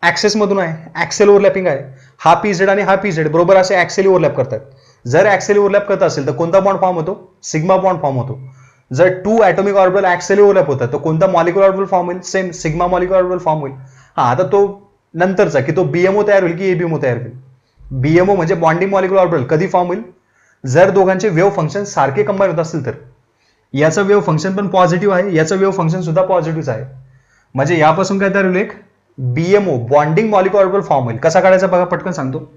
ऍक्सेस मधून आहे, ऍक्सेल ओव्हरलॅपिंग आहे. हा पीझेड आणि हा पीझेड बरोबर असे ऍक्सेल ओव्हरलॅप करतात. जर ऍक्सेल ओव्हरलॅप करत असेल तर कोणता बॉन्ड फॉर्म होतो, सिग्मा बॉन्ड फॉर्म होतो. जर 2 ॲटॉमिक ऑर्बिटल ऍक्सेल ओव्हरलॅप होतात तर कोणता मॉलिक्युलर ऑर्बिटल फॉर्म होईल, same sigma molecular orbital form होईल. हा आता तो नंतरचा की तो बीएमओ तयार होईल की एबीएमओ तयार होईल. बीएमओ म्हणजे बॉन्डिंग मॉलिक्युलर ऑर्बिटल कधी फॉर्म होईल, जर दोघांचे वेव्ह फंक्शन सारखे कंबाईन होत असतील तर. याचं वेव्ह फंक्शन पण पॉझिटिव्ह आहे, याचं वेव्ह फंक्शन सुद्धा पॉझिटिव्ह आहे. म्हणजे यापासून काय तयार होईल, एक BMO bonding molecular orbital form होईल. कसा काढायचा बघा, पटकन सांगतो.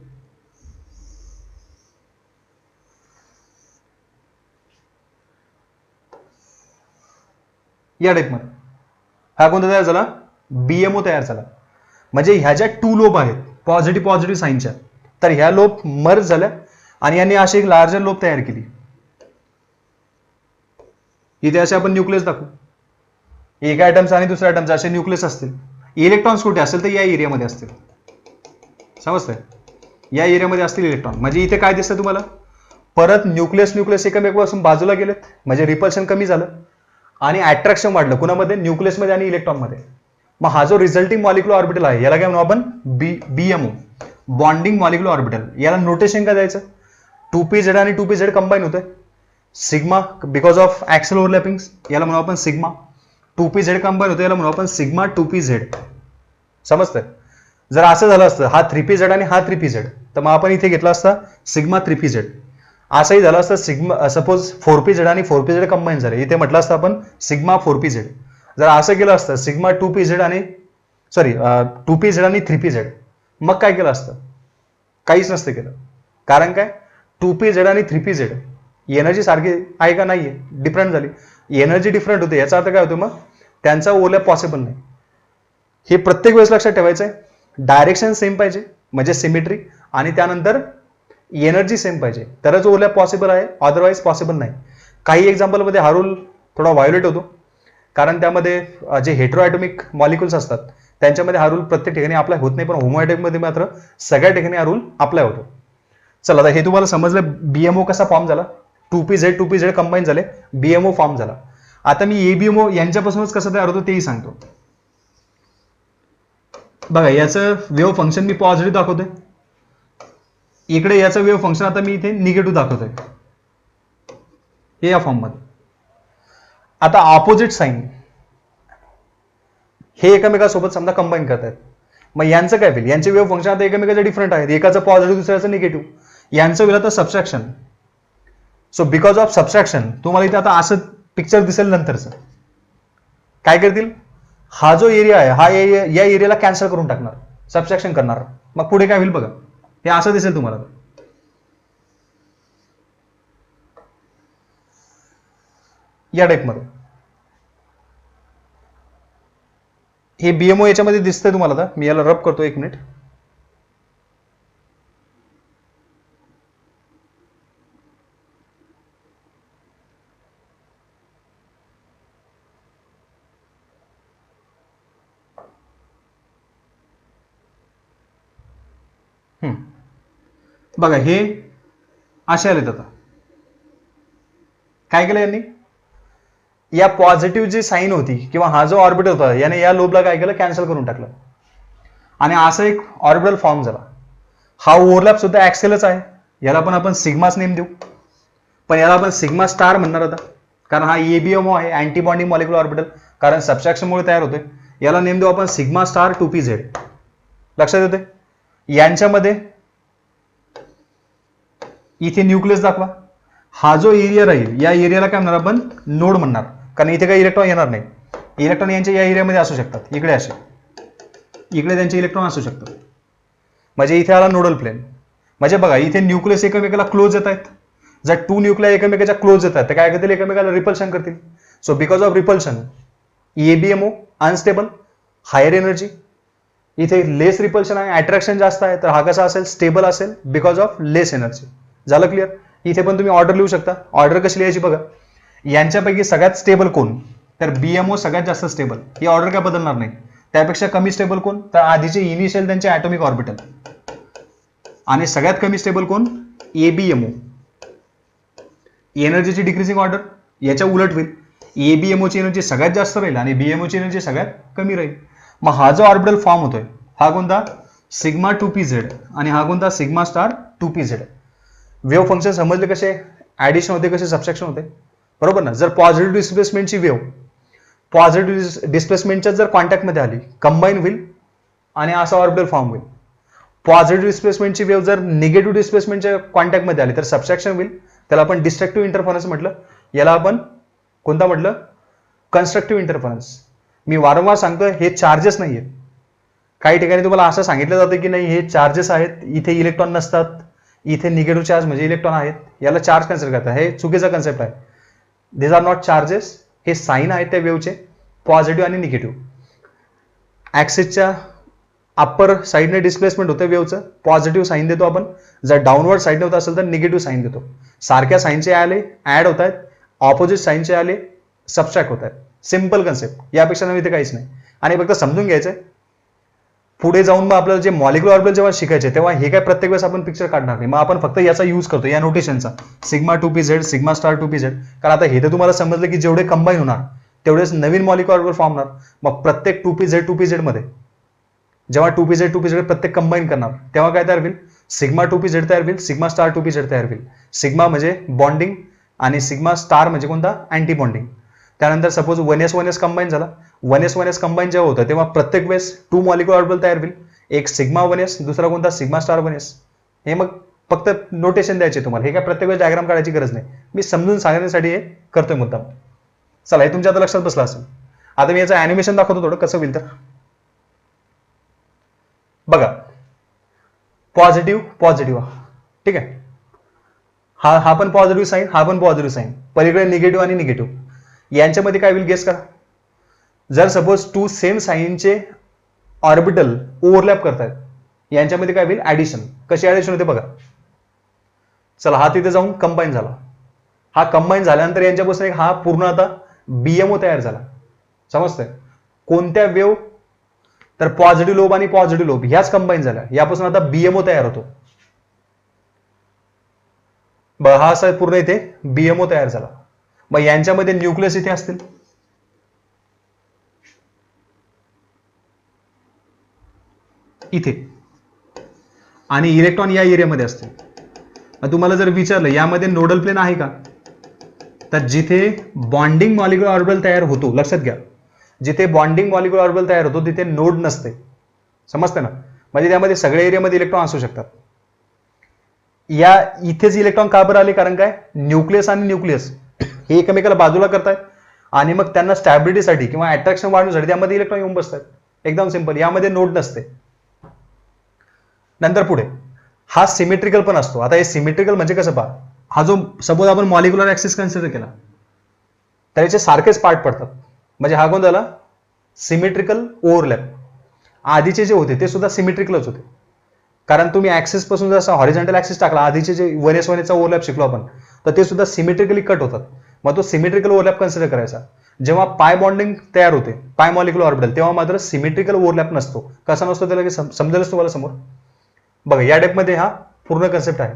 या टाईप मध्ये हा कोणता तयार झाला, बीएमओ तयार झाला. म्हणजे ह्या ज्या 2 लोब आहेत पॉझिटिव्ह पॉझिटिव्ह साईनच्या, तर ह्या लोब मर्ज झाल्या आणि यांनी अशी एक लार्जर लोब तयार केली. इथे असे आपण न्यूक्लियस दाखवू, एका ॲटमचा आणि दुसऱ्या ॲटमचा असे न्यूक्लियस असतील. इलेक्ट्रॉन्स कुठे असेल तर या एरियामध्ये असतील, समजतंय, या एरियामध्ये असतील इलेक्ट्रॉन. म्हणजे इथे काय दिसतं तुम्हाला, परत न्यूक्लियस एकमेकांपासून बाजूला गेलेत, म्हणजे रिपल्शन कमी झालं आणि अट्रॅक्शन वाढलं कुणामध्ये, न्यूक्लियसमध्ये आणि इलेक्ट्रॉनमध्ये. मग हा जो रिझल्टिंग मॉलिक्युलर ऑर्बिटल आहे याला काय म्हणू आपण, बीएमओ बॉन्डिंग मॉलिक्युलर ऑर्बिटल. याला नोटेशन काय द्यायचं, 2pz आणि 2pz कंबाईन होतोय, सिग्मा बिकॉज ऑफ ऍक्सल ओव्हरलॅपिंग, याला म्हणू आपण सिग्मा. 2pz कंबाईन होतो, याला म्हणू आपण सिग्मा 2pz. समजतंय? जर असं झालं असतं हा 3pz आणि हा 3pz, तर मग आपण इथे घेतला असता सिग्मा 3pz. असंही झालं असतं सिग्मा, सपोज 4pz आणि 4pz कंबाईन झाले, इथे म्हटलं असतं आपण सिग्मा 4pz. जर असं केलं असतं सिग्मा 2pz आणि 2pz आणि 3pz, मग काय केलं असतं? काहीच नसतं केलं. कारण काय? 2pz आणि 3pz एनर्जी सारखी आहे का? नाहीये, डिफरंट झाली. एनर्जी डिफरंट होते, याचा अर्थ काय होतो? मग त्यांचा ओव्हरलॅप पॉसिबल नाही. हे प्रत्येक वेळेस लक्षात ठेवायचं आहे. डायरेक्शन सेम पाहिजे म्हणजे सिमेट्री, आणि त्यानंतर एनर्जी सेम पाहिजे तरच ओव्हरलॅप पॉसिबल आहे, अदरवाईज पॉसिबल नाही. काही एक्झाम्पलमध्ये हा रूल थोडा व्हायोलेट होतो, कारण त्यामध्ये जे हेटेरोॲटॉमिक मॉलिक्युल्स असतात त्यांच्यामध्ये हा रूल प्रत्येक ठिकाणी अप्लाय होत नाही, पण होमोॲटॉमिकमध्ये मात्र सगळ्या ठिकाणी हा रूल अप्लाय होतो. चला, आता हे तुम्हाला समजलं बीएमओ कसा फॉर्म झाला. 2pz कंबाईन झाले, बीएमओ फॉर्म झाला. आता मी एबीएमओ यांच्यापासूनच कसं तयार होतो तेही सांगतो. बघा, याचं वेव्ह फंक्शन मी पॉझिटिव्ह दाखवतोय, इकडे याचं वेव्ह फंक्शन आता मी इथे निगेटिव्ह दाखवतोय, हे या फॉर्म मध्ये. आता ऑपोजिट साइन हे एकमेकांसोबत समजा कंबाईन करतायत, मग यांचं काय होईल? यांचे वेव्ह फंक्शन आता एकमेकाचे डिफरंट आहेत, एकाचं पॉझिटिव्ह दुसऱ्याचं निगेटिव्ह. यांचं होईल आता subtraction. So because of subtraction तुम्हाला इथे आता असं पिक्चर दिसेल. नंतरचं काय करतील? हा जो एरिया आहे हा या एरियाला कॅन्सल करून टाकणार, सबस्ट्रॅक्शन करणार. मग पुढे काय होईल बघा, हे असं दिसेल तुम्हाला. या टाईपमध्ये हे बीएमओ याच्यामध्ये दिसतंय तुम्हाला. आता मी याला रब करतो, 1 मिनिट. बघा, हे असे आलेत. आता काय केलं यांनी? या पॉझिटिव्ह जी साईन होती किंवा हा जो ऑर्बिटल होता याने या लोबला काय केलं? कॅन्सल करून टाकलं, आणि असा एक ऑर्बिटल फॉर्म झाला. हा ओव्हरलॅप सुद्धा ऍक्सेलच आहे, याला पण आपण सिग्माच नेम देऊ, पण याला आपण सिग्मा स्टार म्हणणार आता, कारण हा एबीएमओ आहे, अँटीबॉन्डिंग मॉलिक्युलर ऑर्बिटल, कारण सबस्ट्रॅक्शनमुळे तयार होतोय. याला नेम देऊ आपण सिग्मा स्टार 2pz. लक्षात येते? यांच्यामध्ये इथे न्यूक्लियस दाखवा. हा जो एरिया राहील या एरियाला काय म्हणणार आपण? नोड म्हणणार, कारण इथे काही इलेक्ट्रॉन येणार नाही. इलेक्ट्रॉन यांच्या या एरियामध्ये असू शकतात, इकडे असे, इकडे त्यांचे इलेक्ट्रॉन असू शकतात, म्हणजे इथे आला नोडल प्लेन. म्हणजे बघा, इथे न्यूक्लियस एकमेकाला क्लोज येत आहेत. जर 2 न्यूक्लिया एकमेकाच्या क्लोज येतात तर काय करतील? एकमेकाला रिपल्शन करतील. So because of repulsion ABMO unstable, higher energy. इथे लेस रिपल्शन आहे, अट्रॅक्शन जास्त आहे, तर हा कसा असेल? स्टेबल असेल बिकॉज ऑफ लेस एनर्जी. झालं क्लिअर? इथे पण तुम्ही ऑर्डर लिहू शकता. ऑर्डर कशी लिहायची बघा, यांच्यापैकी सगळ्यात स्टेबल कोण? तर बीएमओ सगळ्यात जास्त स्टेबल, ही ऑर्डर काय बदलणार नाही. त्यापेक्षा कमी स्टेबल कोण? तर आधीचे इनिशियल त्यांचे ॲटॉमिक ऑर्बिटल. आणि सगळ्यात कमी स्टेबल कोण? एबीएमओ. एनर्जीची डिक्रीजिंग ऑर्डर याच्या उलट होईल, एबीएमओची एनर्जी सगळ्यात जास्त राहील आणि बीएमओची एनर्जी सगळ्यात कमी राहील. मग हा जो ऑर्बिटल फॉर्म होतोय हा कोणता? सिग्मा 2pz, आणि हा कोणता? Sigma star 2pz. Wave function समजले कसे? ऍडिशन होते कसे, सबस्ट्रॅक्शन होते, बरोबर ना? जर पॉझिटिव्ह डिस्प्लेसमेंटची वेव्ह पॉझिटिव्ह डिस्प्लेसमेंटच्या जर कॉन्टॅक्टमध्ये आली, कंबाईन होईल आणि असा ऑर्बिटल फॉर्म होईल. पॉझिटिव्ह डिस्प्लेसमेंटची वेव्ह जर निगेटिव्ह डिस्प्लेसमेंटच्या कॉन्टॅक्टमध्ये आली तर सबस्ट्रॅक्शन होईल, त्याला आपण डिस्ट्रक्टिव्ह इंटरफरन्स म्हटलं. याला आपण कोणता म्हटलं? Constructive interference. मी वारंवार सांगतोय हे चार्जेस नाही आहेत. काही ठिकाणी तुम्हाला असं सांगितलं जातं की नाही हे चार्जेस आहेत, इथे इलेक्ट्रॉन नसतात, इथे निगेटिव्ह चार्ज म्हणजे इलेक्ट्रॉन आहेत, याला चार्ज कन्सिडर करतात. हे चुकीचा कन्सेप्ट आहे. दिस आर नॉट चार्जेस, हे साईन आहेत त्या वेव्हचे, पॉझिटिव्ह आणि निगेटिव्ह. ऍक्सिसच्या अप्पर साईडने डिस्प्लेसमेंट होतं वेव्हचं, पॉझिटिव्ह साईन देतो आपण. जर डाऊनवर्ड साईडने होत असेल तर निगेटिव्ह साईन देतो. सारख्या साईनचे आले ऍड होत आहेत, ऑपोजिट साईनचे आले सबस्ट्रॅक्ट होत आहेत. सिम्पल कन्सेप्ट, यापेक्षा नवी इथे काहीच नाही. आणि फक्त समजून घ्यायचंय, पुढे जाऊन मग आपल्याला जे मॉलिक्युलर ऑर्बिटल जेव्हा शिकायचे तेव्हा हे काय प्रत्येक वेळेस आपण पिक्चर काढणार नाही. मग आपण फक्त याचा यूज करतो, या नोटेशनचा, sigma 2pz, sigma star 2pz. कारण आता हे तर तुम्हाला समजलं की जेवढे कंबाईन होणार तेवढेच नवीन मॉलिक्युलर ऑर्बिटल फॉर्म होणार. मग प्रत्येक 2pz मध्ये जेव्हा 2pz प्रत्येक कंबाईन करणार तेव्हा काय तयार होईल? सिग्मा 2pz तयार होईल, सिग्मा स्टार 2pz तयार होईल. सिग्मा म्हणजे बॉन्डिंग आणि सिग्मा स्टार म्हणजे कोणता, अँटी बॉन्डिंग. त्यानंतर सपोज 1s कंबाईन झाला, 1s कंबाईन जेव्हा होतं तेव्हा प्रत्येक वेळेस 2 मॉलिक्युलर ऑर्बिटल तयार होईल. एक सिग्मा 1s, दुसरा कोणता सिग्मा स्टार 1s. हे मग फक्त नोटेशन द्यायचे तुम्हाला, हे काय प्रत्येक वेळेस डायग्राम काढायची गरज नाही, मी समजून सांगण्यासाठी हे करतोय मुद्दाम. चला, हे तुमच्या आता लक्षात बसलं असेल. आता मी याचं अॅनिमेशन दाखवतो थोडं कसं होईल. तर बघा, पॉझिटिव्ह, ठीक आहे. हा पण पॉझिटिव्ह साईन, हा पण पॉझिटिव्ह साईन, पलीकडे निगेटिव्ह आणि निगेटिव्ह. यांच्यामध्ये काय होईल गेस करा. जर सपोज 2 सेम साईनचे ऑर्बिटल ओव्हरलॅप करतायत, यांच्यामध्ये काय होईल, ऍडिशन. कशी ऍडिशन होते बघा. चला, हा तिथे जाऊन कंबाईन झाला. हा कंबाईन झाल्यानंतर यांच्यापासून एक हा पूर्ण आता बीएमओ तयार झाला. समजतंय? कोणत्या वेव्ह, तर पॉझिटिव्ह लोब आणि पॉझिटिव्ह लोब ह्याच कंबाईन झाल्या, यापासून आता बीएमओ तयार होतो. हा असा पूर्ण इथे बीएमओ तयार झाला. मग यांच्यामध्ये न्यूक्लियस इथे असतील, इथे, आणि इलेक्ट्रॉन या एरियामध्ये असतील. तुम्हाला जर विचारलं यामध्ये नोडल प्लेन आहे का, तर जिथे बॉन्डिंग मॉलिक्युलर ऑर्बिटल तयार होतो, लक्षात घ्या, जिथे बॉन्डिंग मॉलिक्युलर ऑर्बिटल तयार होतो तिथे नोड नसते. समजते ना? म्हणजे त्यामध्ये सगळ्या एरियामध्ये इलेक्ट्रॉन असू शकतात. या इथेच इलेक्ट्रॉन का बरं आले, कारण काय, न्यूक्लियस आणि न्यूक्लियस हे एकमेकाला बाजूला करतायत आणि मग त्यांना स्टॅबिलिटीसाठी किंवा अट्रॅक्शन वाढवण्यासाठी त्यामध्ये इलेक्ट्रॉन येऊन बसतात. एकदम सिंपल, यामध्ये नोड नसते. नंतर पुढे हा सिमेट्रिकल पण असतो. आता हे सिमेट्रिकल म्हणजे कसं पहा, हा जो सपोज आपण मॉलिक्युलर ऍक्सिस कन्सिडर केला तर याचे सारखेच पार्ट पडतात. म्हणजे हा कोण झाला, सिमेट्रिकल ओव्हरलॅप. आधीचे जे होते ते सुद्धा सिमेट्रिकलच होते, कारण तुम्ही ऍक्सिस पासून जर हॉरिझॉन्टल ऍक्सिस टाकला, आधीचे जे 1s ओव्हरलॅप शिकलो आपण, तर ते सुद्धा सिमेट्रिकली कट होतात. मग तो सिमेट्रिकल ओव्हरलॅप कन्सिडर करायचा. जेव्हा पाय बॉन्डिंग तयार होते, पाय मॉलिक्युलर ऑर्बिटल, तेव्हा मात्र सिमेट्रिकल ओव्हरलॅप नसतो. कसा नसतो त्याला समजेलच तुम्हाला समोर. बघा, या डेपमध्ये हा पूर्ण कन्सेप्ट आहे.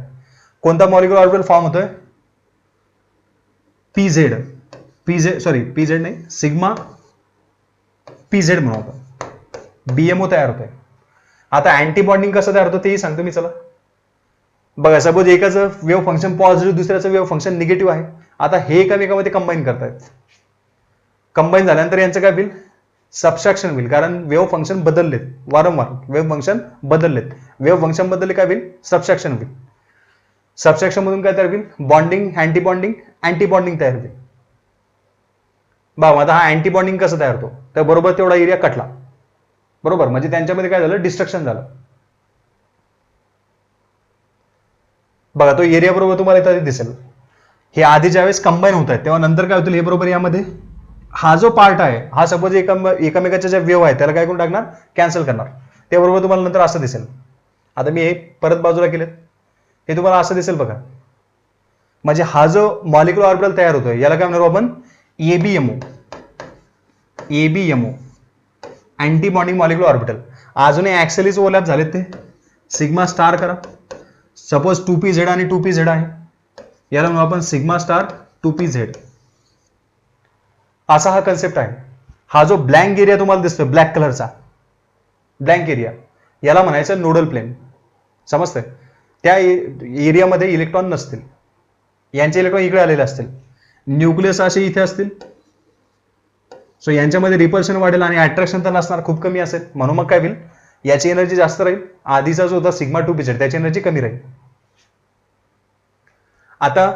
कोणता मॉलिक्युलर ऑर्बिटल फॉर्म होतोय, पीझेड नाही, सिग्मा पीझेड म्हणून आपण, बीएमओ तयार होतोय. आता अँटी बॉन्डिंग कसं तयार होतं तेही सांगतो मी. चला बघा, सपोज एकाचं वेव्ह फंक्शन पॉझिटिव्ह, दुसऱ्याचं वेव्ह फंक्शन निगेटिव्ह आहे. आता हे एकमेकांमध्ये कंबाईन करतायत. कंबाईन झाल्यानंतर यांचं काय होईल, सबस्ट्रॅक्शन होईल, कारण वेव्ह फंक्शन बदललेत, वारंवार वेव्ह फंक्शन बदललेत. वेव्ह फंक्शन बदलले काय होईल, सबस्ट्रॅक्शन होईल. सबस्ट्रॅक्शन मधून काय तयार होईल, बॉन्डिंग, अँटी बॉन्डिंग तयार होईल. आता हा अँटी बॉन्डिंग कसं तयार होतो, तर बरोबर तेवढा एरिया कटला, बरोबर, म्हणजे त्यांच्यामध्ये काय झालं, डिस्ट्रक्शन झालं. बघा, तो एरिया बरोबर तुम्हाला इथे दिसेल. हे आधी ज्यावेळेस कंबाईन होत आहेत तेव्हा नंतर काय होतील, हे बरोबर यामध्ये हा जो पार्ट आहे, हा सपोज एकमेकाच्या ज्या वेव्ह आहे त्याला काय करून टाकणार, कॅन्सल करणार. ते बरोबर तुम्हाला नंतर असं दिसेल. आता मी हे परत बाजूला केलेत, हे तुम्हाला असं दिसेल बघा. म्हणजे हा जो मॉलिक्युलर ऑर्बिटल तयार होतोय याला काय म्हणणार आपण, ABMO, anti bonding molecular orbital. अजूनही ऍक्सियलीच ओव्हरलॅप झालेत ते. सिग्मा स्टार करा, सपोज 2pz आणि 2pz आहे, याला म्हणू आपण सिग्मा स्टार 2pz. असा हा कन्सेप्ट आहे. हा जो ब्लँक एरिया तुम्हाला दिसतोय ब्लॅक कलरचा, ब्लँक एरिया, याला म्हणायचं नोडल प्लेन. समजतंय? त्या एरियामध्ये इलेक्ट्रॉन नसतील, यांचे इलेक्ट्रॉन इकडे आलेले असतील, न्यूक्लियस असे इथे असतील. सो यांच्यामध्ये रिपल्शन वाढेल आणि अट्रॅक्शन तर नसणार, खूप कमी असेल. म्हणून मग काय होईल, याची एनर्जी जास्त राहील. आधीचा जो होता सिग्मा 2pz त्याची एनर्जी कमी राहील. आता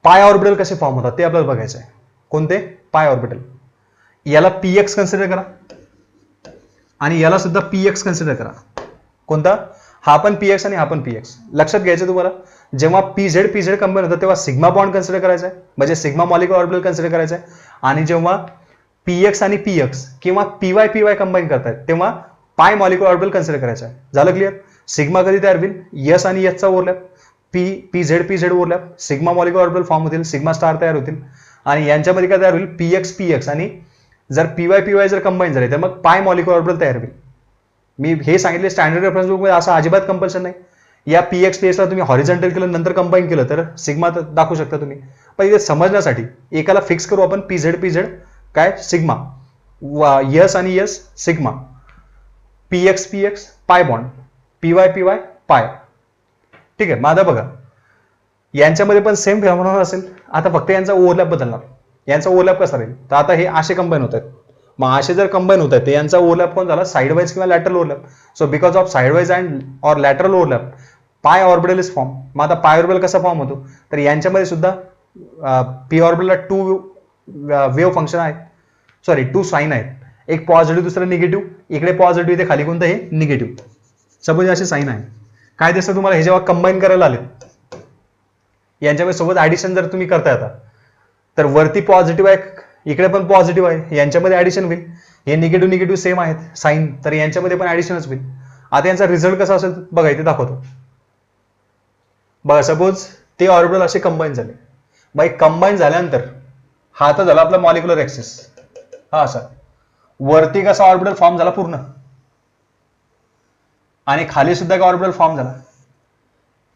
पाय ऑर्बिटल कसे फॉर्म होतात ते आपल्याला बघायचं आहे. कोणते, पाय ऑर्बिटल. याला px कन्सिडर करा आणि याला सुद्धा px कन्सिडर करा. कोणता, हा पण px आणि हा पण px. लक्षात घ्यायचं तुम्हाला, जेव्हा pz कंबाईन होतं तेव्हा सिग्मा बॉन्ड कन्सिडर करायचा आहे, म्हणजे सिग्मा मॉलिक्युलर ऑर्बिटल कन्सिडर करायचा आहे. आणि जेव्हा px आणि px किंवा py कंबाईन करतायत तेव्हा पाय मॉलिक्युलर ऑर्बिटल कन्सिडर करायचा आहे. झालं क्लिअर? सिग्मा कधी तयार होईल, यस आणि एसचा overlap, pz overlap, sigma molecular orbital form होतील, सिग्मा स्टार तयार होतील. आणि यांच्यामध्ये काय तयार होईल, px आणि जर py जर कंबाईन झाले तर मग पाय मॉलिक्युलर ऑर्बिटल तयार होईल. मी हे सांगितले स्टँडर्ड रेफरन्स बुक मध्ये, असं अजिबात कंपल्शन नाही. या px ला तुम्ही हॉरिझॉन्टल केलं नंतर कंबाईन केलं तर सिग्मा दाखवू शकता तुम्ही. पण इथे समजण्यासाठी एकाला फिक्स करू आपण, pz काय, सिग्मा, यस आणि yes sigma, px pi bond, py पाय. ठीक आहे, मग आता बघा यांच्यामध्ये पण सेम फेनॉमेनॉन असेल. आता फक्त यांचा ओव्हरलॅप बदलणार. यांचा ओव्हरलॅप कसा राहील, तर आता हे असे कंबाईन होत आहेत. मग असे जर कंबाईन होत आहेत तर यांचा ओव्हरलॅप कोण झाला, साइड वाईज किंवा lateral overlap. So because of side wise and or lateral overlap पाय ऑर्बिटल इज फॉर्म. मग आता पाय ऑर्बिटल कसा फॉर्म होतो, तर यांच्यामध्ये सुद्धा पी ऑर्बिटलला 2 वेव्ह फंक्शन आहेत, सॉरी 2 साईन आहेत. एक पॉझिटिव्ह दुसरं निगेटिव्ह. इकडे पॉझिटिव्ह इथे खाली कोणतं हे निगेटिव्ह. सपोज असे साईन आहे. काय दिसतं तुम्हाला, हे जेव्हा कंबाईन करायला आले यांच्यामध्ये सोबत ऍडिशन जर तुम्ही करताय आता, तर वरती पॉझिटिव्ह आहे, इकडे पण पॉझिटिव्ह आहे, यांच्यामध्ये ऍडिशन होईल. हे निगेटिव्ह निगेटिव्ह सेम आहेत साईन, तर यांच्यामध्ये पण ऍडिशनच होईल. आता यांचा रिझल्ट कसा असेल बघा, इथे दाखवतो बघा. सपोज ते ऑर्बिटल असे कंबाईन झाले. मग कंबाईन झाल्यानंतर हा तर झाला आपला मॉलिक्युलर ऍक्सिस, हा असा वरती कसा ऑर्बिटल फॉर्म झाला पूर्ण, आणि खाली सुद्धा एक ऑर्बिटल फॉर्म झाला.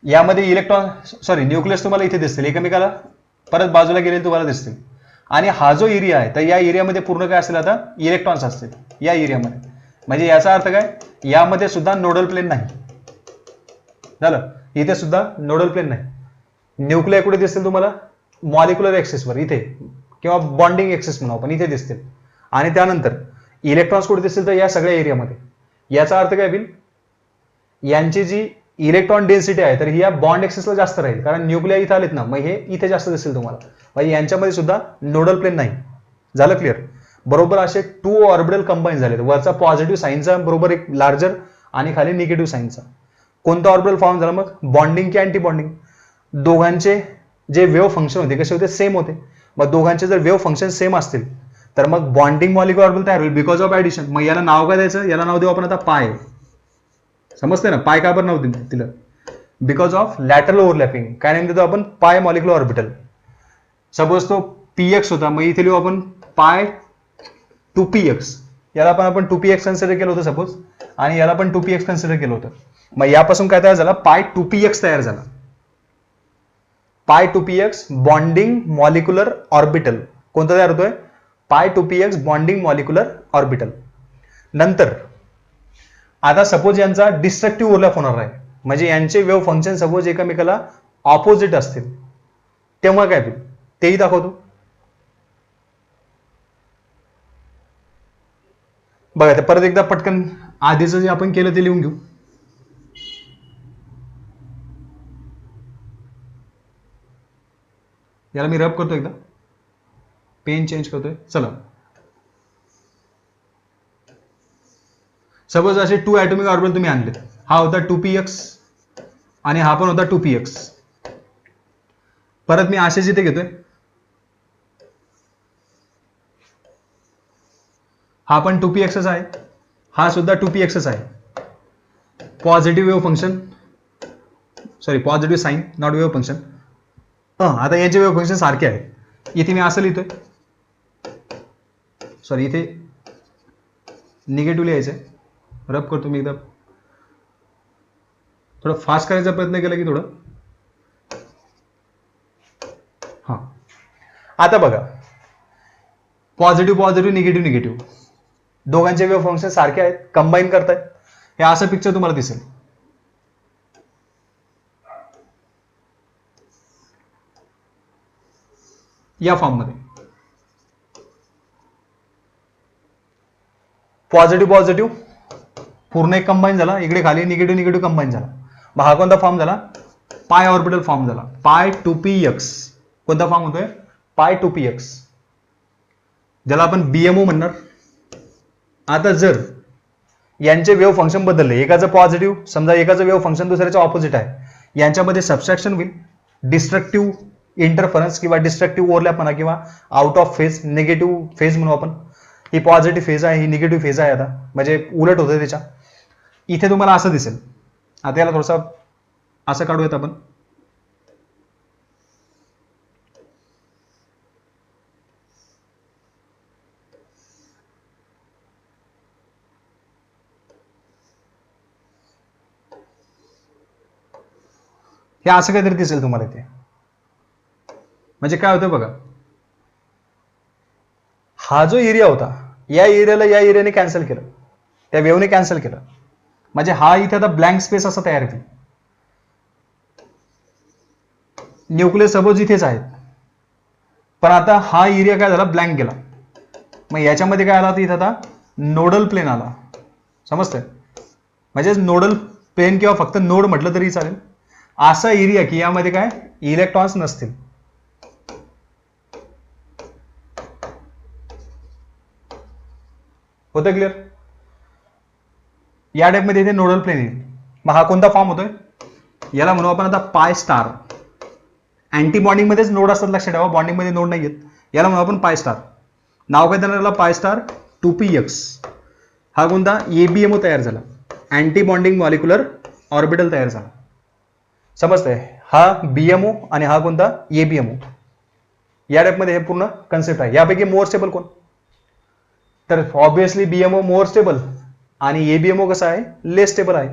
यामध्ये इलेक्ट्रॉन सॉरी न्यूक्लियस तुम्हाला इथे दिसतील, एकमेकाला परत बाजूला गेलेले तुम्हाला दिसतील. आणि हा जो एरिया आहे तर या एरियामध्ये पूर्ण काय असेल, आता इलेक्ट्रॉन्स असतील या एरियामध्ये. म्हणजे याचा अर्थ काय, यामध्ये सुद्धा नोडल प्लेन नाही झालं, इथे सुद्धा नोडल प्लेन नाही. न्यूक्लिय कुठे दिसतील तुम्हाला, मॉलिक्युलर ऍक्सिसवर इथे, किंवा बॉन्डिंग ऍक्सिस म्हणून आपण इथे दिसतील. आणि त्यानंतर इलेक्ट्रॉन्स कुठे दिसतील, तर या सगळ्या एरियामध्ये. याचा अर्थ काय होईल, यांची जी इलेक्ट्रॉन डेन्सिटी आहे तर ही या बॉन्ड ऍक्सिसला जास्त राहील, कारण न्यूक्लिया इथे आलेत ना, मग हे इथे जास्त दिसेल तुम्हाला. म्हणजे यांच्यामध्ये सुद्धा नोडल प्लेन नाही. झालं क्लिअर. बरोबर असे 2 ऑर्बिटल कंबाईन झालेत, वरचा पॉझिटिव्ह साईनचा बरोबर एक लार्जर आणि खाली निगेटिव्ह साईनचा. कोणता ऑर्बिटल फॉर्म झाला मग, बॉन्डिंग की अँटी बॉन्डिंग. दोघांचे जे वेव्ह फंक्शन होते कसे होते, सेम होते. मग दोघांचे जर वेव्ह फंक्शन सेम असतील तर मग बॉन्डिंग मॉलिक्युलर ऑर्बिटल तयार होईल बिकॉज ऑफ ऍडिशन. मग याला नाव काय द्यायचं, याला नाव देऊ आपण आता पाय. समजते ना, पाय का बरं नाव दिलं, बिकॉज ऑफ लॅटरल ओव्हरलॅपिंग. काय नेम देतो आपण, पाय मॉलिक्युलर ऑर्बिटल. सपोज तो px होता, मग इथे लिहू आपण पाय 2px. याला पण आपण 2px कन्सिडर केलं होतं सपोज, आणि याला पण 2px कन्सिडर केलं होतं. मग यापासून काय तयार झाला, पाय 2px तयार झाला. पाय 2px बॉन्डिंग मॉलिक्युलर ऑर्बिटल. कोणता तयार होतोय, पाय 2px बॉन्डिंग मॉलिक्युलर ऑर्बिटल. नंतर आता सपोज यांचा डिस्ट्रक्टिव्ह ओव्हरलॅप होणार आहे, म्हणजे यांचे वेव्ह फंक्शन सपोज एकमेकाला ऑपोजिट असतील, तेव्हा काय होईल तेही दाखवतो. बघा, परत एकदा पटकन आधीचं जे आपण केलं ते लिहून घेऊ. याला मी रब करतो, एकदा पेन चेंज करतोय. चला, सपोज असे 2 ऍटॉमिक ऑर्बिटल तुम्ही आणले. हा होता 2px आणि हा पण होता 2px. परत मी असेच इथे घेतोय, हा पण 2px आहे, हा सुद्धा 2px आहे. Positive wave function, sorry positive sign, not wave function. आता यांचे वेव्ह फंक्शन सारखे आहे. इथे मी असं लिहितोय, सॉरी इथे निगेटिव्ह लिहायचंय. रब करतो मी एकदा, थोडं फास्ट करायचा प्रयत्न केला की थोडं. हा, आता बघा पॉझिटिव्ह पॉझिटिव्ह निगेटिव्ह निगेटिव्ह दोघांचे वेव्ह फंक्शन सारखे आहेत, कंबाईन करतायत. हे असं पिक्चर तुम्हाला दिसेल. या फॉर्म मध्ये पॉझिटिव्ह पॉझिटिव्ह पूर्ण एक कंबाईन झाला, इकडे खाली निगेटिव्ह निगेटिव्ह कंबाईन झाला. मग हा कोणता फॉर्म झाला, पाय ऑर्बिटल फॉर्म झाला. पाय 2px कोणता फॉर्म होतोय, पाय 2px, ज्याला आपण बीएमओ म्हणणार. आता जर यांचे वेव्ह फंक्शन बदलले, एकाचं पॉझिटिव्ह समजा, एकाचं वेव्ह फंक्शन दुसऱ्याच्या ऑपोजिट आहे, यांच्यामध्ये सबस्ट्रॅक्शन होईल. डिस्ट्रक्टिव्ह इंटरफरन्स किंवा डिस्ट्रक्टिव्ह ओव्हरलॅप म्हणा, किंवा out of phase, negative phase म्हणू आपण. ही पॉझिटिव्ह फेज आहे, ही निगेटिव्ह फेज आहे. आता म्हणजे उलट होतं त्याच्या. इथे तुम्हाला असं दिसेल. आता याला थोडंसं असं काढूयात आपण. हे असं काहीतरी दिसेल तुम्हाला इथे. म्हणजे काय होतं बघा, हा जो एरिया होता या एरियाला या एरियाने कॅन्सल केलं, त्या वेव्हने कॅन्सल केलं. म्हणजे हा इथे आता ब्लँक स्पेस असा तयार होईल. न्यूक्लियस सपोज इथेच आहेत, पण आता हा एरिया काय झाला, ब्लँक गेला. मग याच्यामध्ये काय आला, तर इथं आता नोडल प्लेन आला. समजतंय? म्हणजे नोडल प्लेन किंवा फक्त नोड म्हटलं तरी चालेल. असा एरिया की यामध्ये काय इलेक्ट्रॉन्स नसतील. होतं क्लिअर? या टाईपमध्ये इथे नोडल प्लेन येईल. मग हा कोणता फॉर्म होतोय, याला म्हणू आपण आता पाय स्टार. अँटी बॉन्डिंग मध्येच नोड असतात, लक्षात ठेवा, बॉन्डिंग मध्ये नोड नाही आहेत. याला म्हणू आपण पाय स्टार. नाव काय देणार याला, पाय स्टार 2px. हा कोणता एबीएमओ तयार झाला, अँटी बॉन्डिंग मॉलिक्युलर ऑर्बिटल तयार झाला. समजतंय? हा बीएमओ आणि हा कोणता एबीएमओ. या टाईपमध्ये हे पूर्ण कन्सेप्ट आहे. यापैकी मोर स्टेबल कोण, तर ऑब्विसली बीएमओ मोर स्टेबल आणि एबीएमओ कसा आहे, लेस स्टेबल आहे.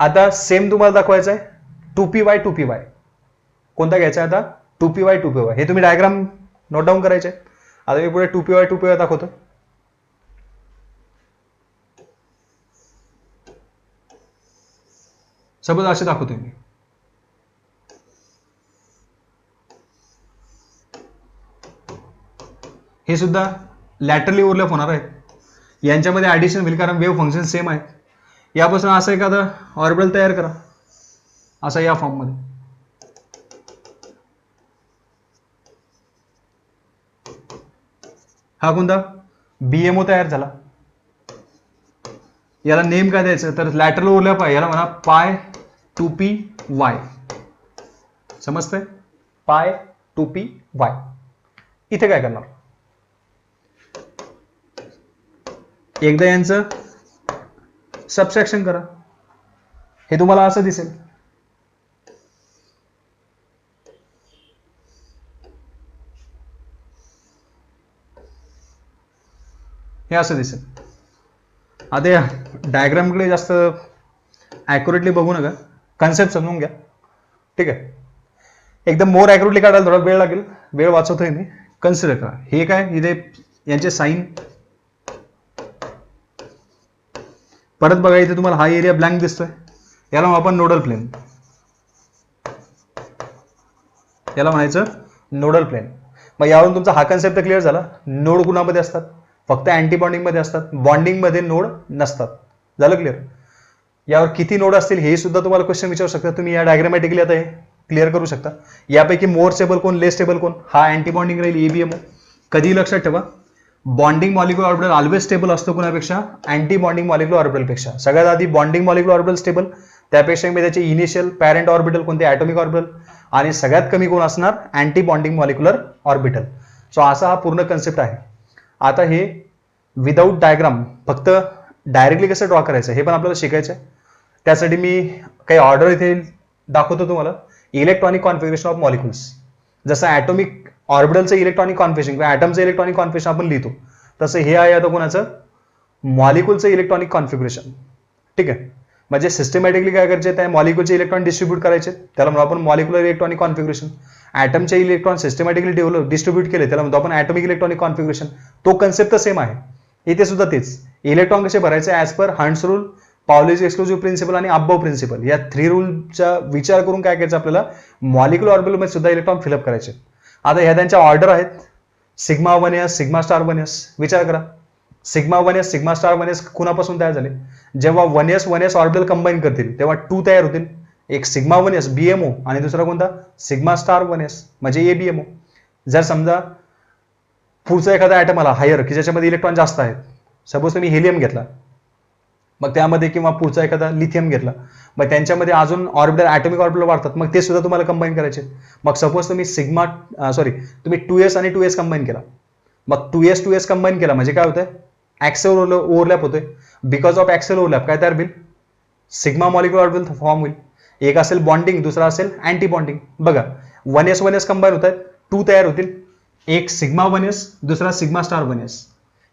आता सेम तुम्हाला दाखवायचं आहे 2py 2py. कोणता घ्यायचा आहे आता, 2py 2py. हे तुम्ही डायग्राम नोट डाऊन करायचे. आता मी पुढे 2py 2py दाखवतो. सपोज असे दाखवतो मी. हे सुद्धा लॅटरली ओव्हरलॅप होणार आहेत. यांच्यामध्ये ऍडिशन होईल कारण वेव्ह फंक्शन सेम आहे. यापासून असं एखादं ऑर्बिटल तयार करा, असा या फॉर्म मध्ये. हा कोणता बीएमओ तयार झाला. याला नेम काय द्यायचं, तर लॅटरल ओव्हरलॅप आहे, याला म्हणा पाय 2py. समजतंय? पाय 2py. इथे काय करणार, एकदा यांचं सबट्रॅक्शन करा. हे तुम्हाला असं दिसेल. हे असं दिसेल. आता या डायग्रामकडे जास्त ॲक्युरेटली बघू नका, कन्सेप्ट समजून घ्या. ठीक आहे? एकदम मोर ॲक्युरेटली काढायला थोडा वेळ लागेल, वेळ वाचवतोय मी. कन्सिडर करा हे काय, इथे यांचे साईन. परत बघा इथे तुम्हाला हा एरिया ब्लँक दिसतोय, याला आपण नोडल प्लेन. याला म्हणायचं नोडल प्लेन. मग यावरून तुमचा हा कन्सेप्ट क्लिअर झाला. नोड कुणामध्ये असतात, फक्त अँटी बॉन्डिंग मध्ये असतात, बॉन्डिंग मध्ये नोड नसतात. झालं क्लिअर? यावर किती नोड असतील हे सुद्धा तुम्हाला क्वेश्चन विचारू शकता तुम्ही. या डायग्रामॅटिकली आता हे क्लिअर करू शकता. यापैकी मोर स्टेबल कोण, लेस स्टेबल कोण, हा अँटी बॉन्डिंग राहील एबीएमओ. कधी लक्षात ठेवा, bonding molecular orbital always stable असतो कोणापेक्षा, अँटी बॉन्डिंग मॉलिक्युलर ऑर्बिटल पेक्षा. सगळ्यात आधी बॉन्डिंग मॉलिक्युलर ऑर्बिटल स्टेबल, त्यापेक्षा त्याचे इनिशियल पॅरेंट ऑर्बिटल कोणते, ॲटॉमिक ऑर्बिटल, आणि सगळ्यात कमी कोण असणार, anti bonding molecular orbital. So असा हा पूर्ण कन्सेप्ट आहे. आता हे विदाऊट डायग्राम फक्त डायरेक्टली कसं ड्रॉ करायचं हे पण आपल्याला शिकायचं आहे. त्यासाठी मी काही ऑर्डर इथे दाखवतो तुम्हाला. इलेक्ट्रॉनिक कॉन्फिगरेशन ऑफ मॉलिक्युल्स, जसं ॲटॉमिक ऑर्बिटलचं इलेक्ट्रॉनिक कॉन्फिगरेशन किंवा ॲटमचं इलेक्ट्रॉनिक कॉन्फिगरेशन आपण लिहितो, तसं हे आहे आता कोणाचं, मॉलिक्युलचं इलेक्ट्रॉनिक कॉन्फिगरेशन. ठीक आहे? म्हणजे सिस्टमॅटिकली काय करायचे, त्या मॉलिक्युलचे इलेक्ट्रॉन डिस्ट्रीब्यूट करायचे, त्याला म्हणतो आपण मॉलिक्युलर इलेक्ट्रॉनिक कॉन्फिगरेशन. ॲटमचे इलेक्ट्रॉन सिस्टमॅटिकली डिस्ट्रीब्यूट केले, त्याला म्हणतो आपण ॲटॉमिक इलेक्ट्रॉनिक कॉन्फिगरेशन. तो कन्सेप्ट सेम आहे इथे सुद्धा तेच. इलेक्ट्रॉन कसे भरायचे, as per Hund's rule, Pauli's exclusive principle आणि अबव प्रिन्सिपल, या 3 रूलचा विचार करून काय करायचं आपल्याला, मॉलिक्युलर ऑर्बिटलमध्ये सुद्धा इलेक्ट्रॉन फिलअप करायचे. आता ह्या त्यांच्या ऑर्डर आहेत, sigma 1s, sigma star 1s. विचार करा, sigma 1s, sigma star 1s कुणापासून तयार झाले, जेव्हा 1s ऑर्बिटल कंबाईन करतील तेव्हा 2 तयार होतील. एक सिग्मा 1s बीएमओ आणि दुसरा कोणता, सिग्मा स्टार 1s म्हणजे एबीएमओ. जर समजा पुढचा एखादा ॲटम आला हायर की ज्याच्यामध्ये इलेक्ट्रॉन जास्त आहेत, सपोज तुम्ही हेलियम घेतला, मग त्यामध्ये किंवा पुढचा एखादा लिथियम घेतला, मग त्यांच्यामध्ये अजून ऑर्बिटल ॲटॉमिक ऑर्बिटल वाढतात, मग ते सुद्धा तुम्हाला कंबाईन करायचे. मग सपोज तुम्ही तुम्ही 2s आणि 2s कंबाईन केला, मग 2s कंबाईन केला म्हणजे काय होतंय, ॲक्सेल ओव्हरलॅप होतोय. बिकॉज ऑफ ॲक्सेल ओव्हरलॅप काय तयार होईल, सिग्मा मॉलिक्युलर ऑर्बिटल फॉर्म होईल. एक असेल बॉन्डिंग, दुसरा असेल अँटी बॉन्डिंग. बघा 1s कंबाईन होत आहेत, 2 तयार होतील. एक सिग्मा 1s, दुसरा सिग्मा स्टार 1s.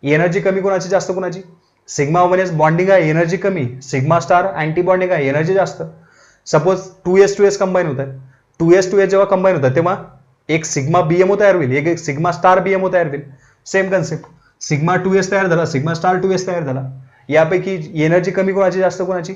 एनर्जी कमी कोणाची, जास्त कोणाची, सिग्मा 1s बॉन्डिंग आहे, एनर्जी कमी. सिग्मा स्टार अँटी बॉन्डिंग आहे, एनर्जी जास्त. सपोज 2s कंबाईन होत आहेत, 2s जेव्हा कंबाईन होतात तेव्हा एक सिग्मा बीएमओ तयार होईल, एक सिग्मा स्टार बीएमओ तयार होईल. सेम कन्सेप्ट, सिग्मा 2s तयार झाला, सिग्मा स्टार 2s तयार झाला. यापैकी एनर्जी कमी कोणाची, जास्त कोणाची,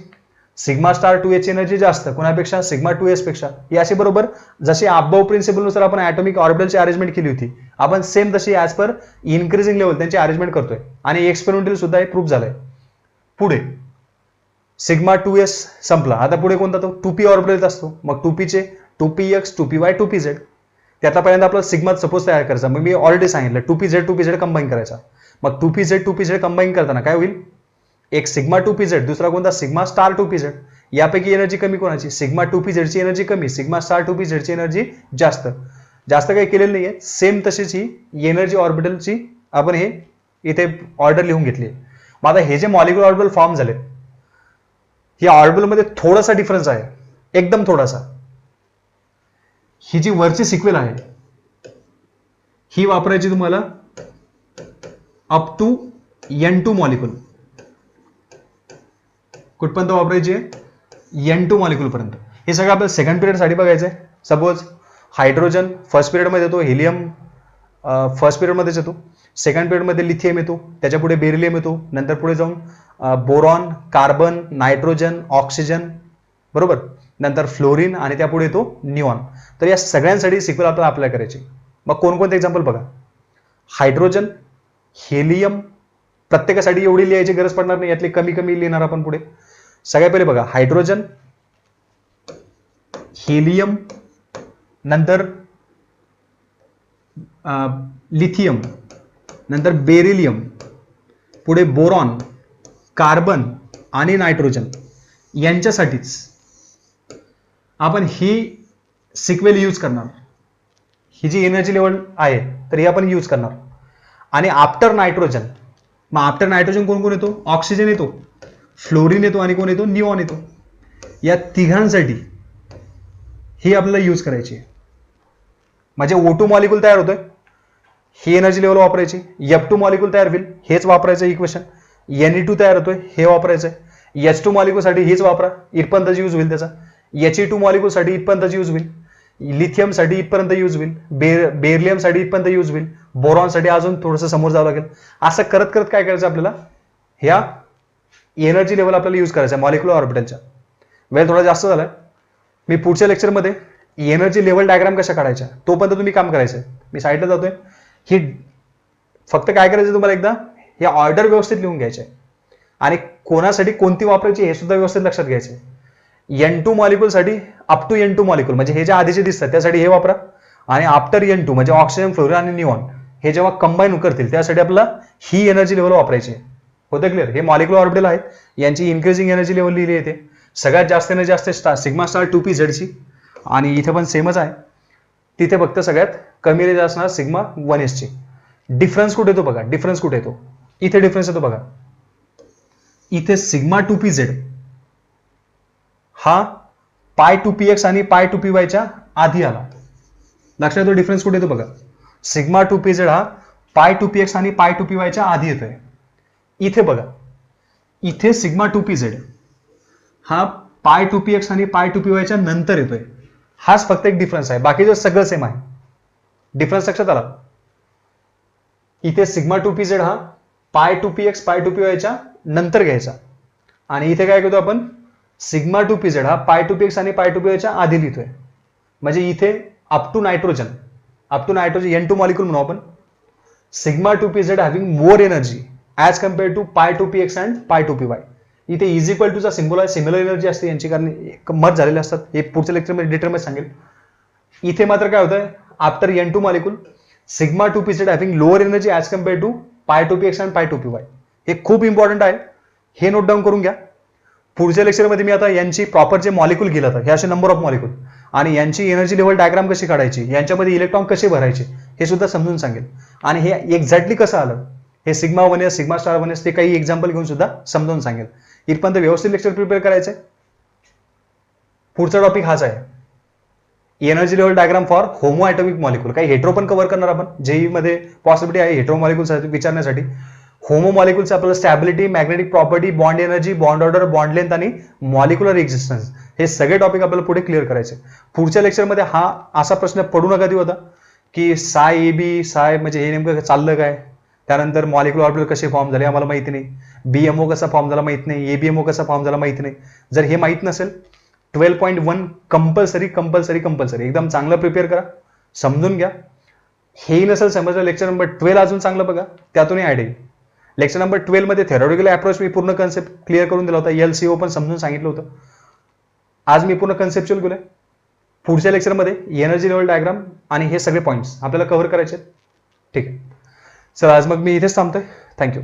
सिग्मा स्टार 2h ची एनर्जी जास्त कोणापेक्षा, सिग्मा 2s पेक्षा. ही अशी बरोबर जशी अबाव प्रिन्सिपलनुसार आपण ॲटॉमिक ऑर्बिटलची अरेंजमेंट केली होती, आपण सेम तशी ॲज पर इन्क्रीजिंग लेवल त्यांची अरेंजमेंट करतोय आणि एक्सपेरिमेंटल सुद्धा हे प्रूफ झालंय. पुढे सिग्मा 2s संपला, आता पुढे कोणता तो 2p ऑर्बिटल असतो. मग 2p चे 2px 2py 2pz, त्याचा पहिल्यांदा आपल्याला सिग्मा सपोज तयार करायचा. मग मी ऑलरेडी सांगितलं 2pz कंबाईन करायचा. मग 2pz कंबाईन करताना काय होईल, एक सिग्मा 2pz, दुसरा कोणता सिग्मा स्टार 2pz. यापैकी एनर्जी कमी कोणाची, सिग्मा 2pz ची एनर्जी कमी, सिग्मा स्टार 2pz ची एनर्जी जास्त. जास्त काही केलेलं नाहीये, सेम तशीच ही एनर्जी ऑर्बिटलची आपण हे इथे ऑर्डर लिहून घेतली. मग आता हे जे मॉलिक्युलर ऑर्बिटल फॉर्म झाले, या ऑर्बिटल मध्ये थोडासा डिफरन्स आहे, एकदम थोडासा. ही जी वरची सिक्वेल आहे ही वापरायची तुम्हाला अप टू N2 मॉलिक्युल. कुठपर्यंत वापरायची आहे, N2 मॉलिक्युल पर्यंत. हे सगळं आपल्याला सेकंड पिरियड साठी बघायचंय. सपोज हायड्रोजन फर्स्ट पिरियड मध्ये येतो, हेलियम फर्स्ट पिरियड मध्येच येतो, सेकंड पिरियड मध्ये लिथियम येतो, त्याच्या पुढे बेरिलियम येतो, नंतर पुढे जाऊन बोरॉन, कार्बन, नायट्रोजन, ऑक्सिजन, बरोबर, नंतर फ्लोरीन आणि त्यापुढे येतो निऑन. तर या सगळ्यांसाठी सिक्वेल आपल्याला अप्लाय करायची. मग कोणकोणते एक्झाम्पल बघा, हायड्रोजन, हेलियम, प्रत्येकासाठी एवढी लिहायची गरज पडणार नाही, यातले कमी कमी लिहिणार आपण पुढे. सगळ्यात पहिले बघा हायड्रोजन, हेलियम, नंतर लिथियम, नंतर बेरिलियम, पुढे बोरॉन, कार्बन आणि नायट्रोजन. यांच्यासाठीच आपण ही सिक्वेल यूज करणार. ही जी एनर्जी लेवल आहे तर ही आपण यूज करणार. आणि आफ्टर नायट्रोजन, मग आफ्टर नायट्रोजन कोण कोण येतो, ऑक्सिजन येतो, फ्लोरीन येतो आणि कोण येतो, निऑन येतो. या तिघांसाठी ही आपल्याला यूज करायची. म्हणजे O2 मॉलिक्युल तयार होतोय, ही एनर्जी लेवल वापरायची. F2 मॉलिक्युल तयार होईल, हेच वापरायचं इक्वेशन. Ne2 तयार होतोय, हे वापरायचं. H2 मॉलिक्युल साठी हेच वापरा, इथपर्यंत यूज होईल त्याचा. He2 मॉलिक्युल साठी इथपर्यंत यूज होईल, लिथियम साठी इथपर्यंत यूज होईल, बेरिलियम साठी इथपर्यंत यूज होईल, बोरॉन साठी अजून थोडंसं समोर जावं लागेल. असं करत करत काय करायचं आपल्याला, ह्या एनर्जी लेवल आपल्याला यूज करायचा मॉलिक्युलर ऑर्बिटलच्या. वेळ थोडा जास्त झालाय, मी पुढच्या लेक्चरमध्ये एनर्जी लेवल डायग्राम कशा काढायच्या तोपर्यंत तुम्ही काम करायचं. मी साईडला जातोय. ही फक्त काय करायचं तुम्हाला, एकदा हे ऑर्डर व्यवस्थित लिहून घ्यायचे आणि कोणासाठी कोणती वापरायची हे सुद्धा व्यवस्थित लक्षात घ्यायचे. N2 मॉलिक्युल साठी अप टू N2 मॉलिक्युल म्हणजे हे जे आधीचे दिसतात त्यासाठी हे वापरा. आणि आफ्टर N2 म्हणजे ऑक्सिजन, फ्लोरीन आणि निऑन हे जेव्हा कंबाईन करतील त्यासाठी आपल्याला ही एनर्जी लेवल वापरायची. होतं क्लिअर. हे मॉलिक्युलर ऑर्बिटल आहेत, यांची इन्क्रीजिंग एनर्जी लेवल लिहिली येते. सगळ्यात जास्त एनर्जी असते सिग्मा स्टार 2pz ची आणि इथे पण सेमच आहे. तिथे फक्त सगळ्यात कमी एनर्जी असणार सिग्मा 1s ची. डिफरन्स कुठे येतो बघा, डिफरन्स कुठे येतो, इथे डिफरन्स येतो बघा. इथे सिग्मा 2pz हा पाय 2px आणि पाय 2py च्या आधी आला. लक्षात येतो डिफरन्स कुठे येतो बघा. सिग्मा 2pz हा पाय 2px आणि पाय 2py च्या आधी येतोय. इथे बघा, इथे सिग्मा 2pz हा पाय 2px आणि पाय 2py च्या नंतर येतोय. हाच फक्त एक डिफरन्स आहे, बाकीचं सगळं सेम आहे. डिफरन्स लक्षात आला. इथे सिग्मा 2pz हा पाय 2px पाय 2py च्या नंतर घ्यायचा आणि इथे काय करतो आपण, सिग्मा 2pz हा पाय 2px आणि पाय 2py च्या आधी लिहितोय. म्हणजे इथे up to nitrogen N2 molecule म्हणू आपण. Sigma 2pz having more energy as compare to pi 2px and pi 2py. इथे इज इक्वल टूचा सिम्बॉल आहे, सिमिलर एनर्जी असते यांची, कारण मर्ज झालेले असतात. हे पुढच्या लेक्चरमध्ये डिटेलमध्ये सांगेल. इथे मात्र काय होतंय, after N2 molecule sigma 2pz having lower energy as compare to pi 2px and pi 2py. हे खूप इम्पॉर्टंट आहे, हे नोट डाऊन करून घ्या. पुढच्या लेक्चरमध्ये मी आता यांची प्रॉपर जे मॉलिक्युल गेलं तर हे असे नंबर ऑफ मॉलिक्युल आणि यांची एनर्जी लेवल डायग्राम कशी काढायची, यांच्यामध्ये इलेक्ट्रॉन कसे भरायचे हे सुद्धा समजून सांगेल. आणि हे एक्झॅक्टली कसं आलं, हे sigma 1s sigma star 1s ते काही एक्झाम्पल घेऊन सुद्धा समजावून सांगेल. इथपर्यंत व्यवस्थित लेक्चर प्रिपेअर करायचंय. पुढचा टॉपिक हाच आहे, energy level diagram for homo atomic molecule. काही हेट्रो पण कव्हर करणार आपण, जेई मध्ये पॉसिबिलिटी आहे हेट्रो मॉलिक्युल विचारण्यासाठी. होमो मॉलिक्युलचं आपल्याला stability, magnetic property, bond energy, bond order, bond length आणि मॉलिक्युलर एक्झिस्टन्स हे सगळे टॉपिक आपल्याला पुढे क्लिअर करायचे. पुढच्या लेक्चरमध्ये हा असा प्रश्न पडू नका देऊ होता की साय AB साय म्हणजे हे नेमकं चाललं काय, त्यानंतर मॉलिक्युलर ऑर्बिटल कसे फॉर्म झाले आम्हाला माहिती नाही, BMO कसा फॉर्म झाला माहित नाही, ABMO कसा फॉर्म झाला माहित नाही. जर हे माहित नसेल 12.1 कंपल्सरी कंपल्सरी कंपल्सरी एकदम चांगलं प्रिपेअर करा, समजून घ्या. हेही नसेल समजलं लेक्चर नंबर 12 अजून चांगलं बघा, त्यातूनही आयडिया येईल. लेक्चर नंबर 12 मध्ये थेरॉटिकल अप्रोच मी पूर्ण कन्सेप्ट क्लिअर करून दिला होता, LCO पण समजून सांगितलं होतं. आज मी पूर्ण कन्सेप्च्युअल गेलोय. पुढच्या लेक्चरमध्ये एनर्जी लेवल डायग्राम आणि हे सगळे पॉईंट्स आपल्याला कव्हर करायचे. ठीक आहे, चला आज मग मी इथेच थांबतोय. थँक्यू.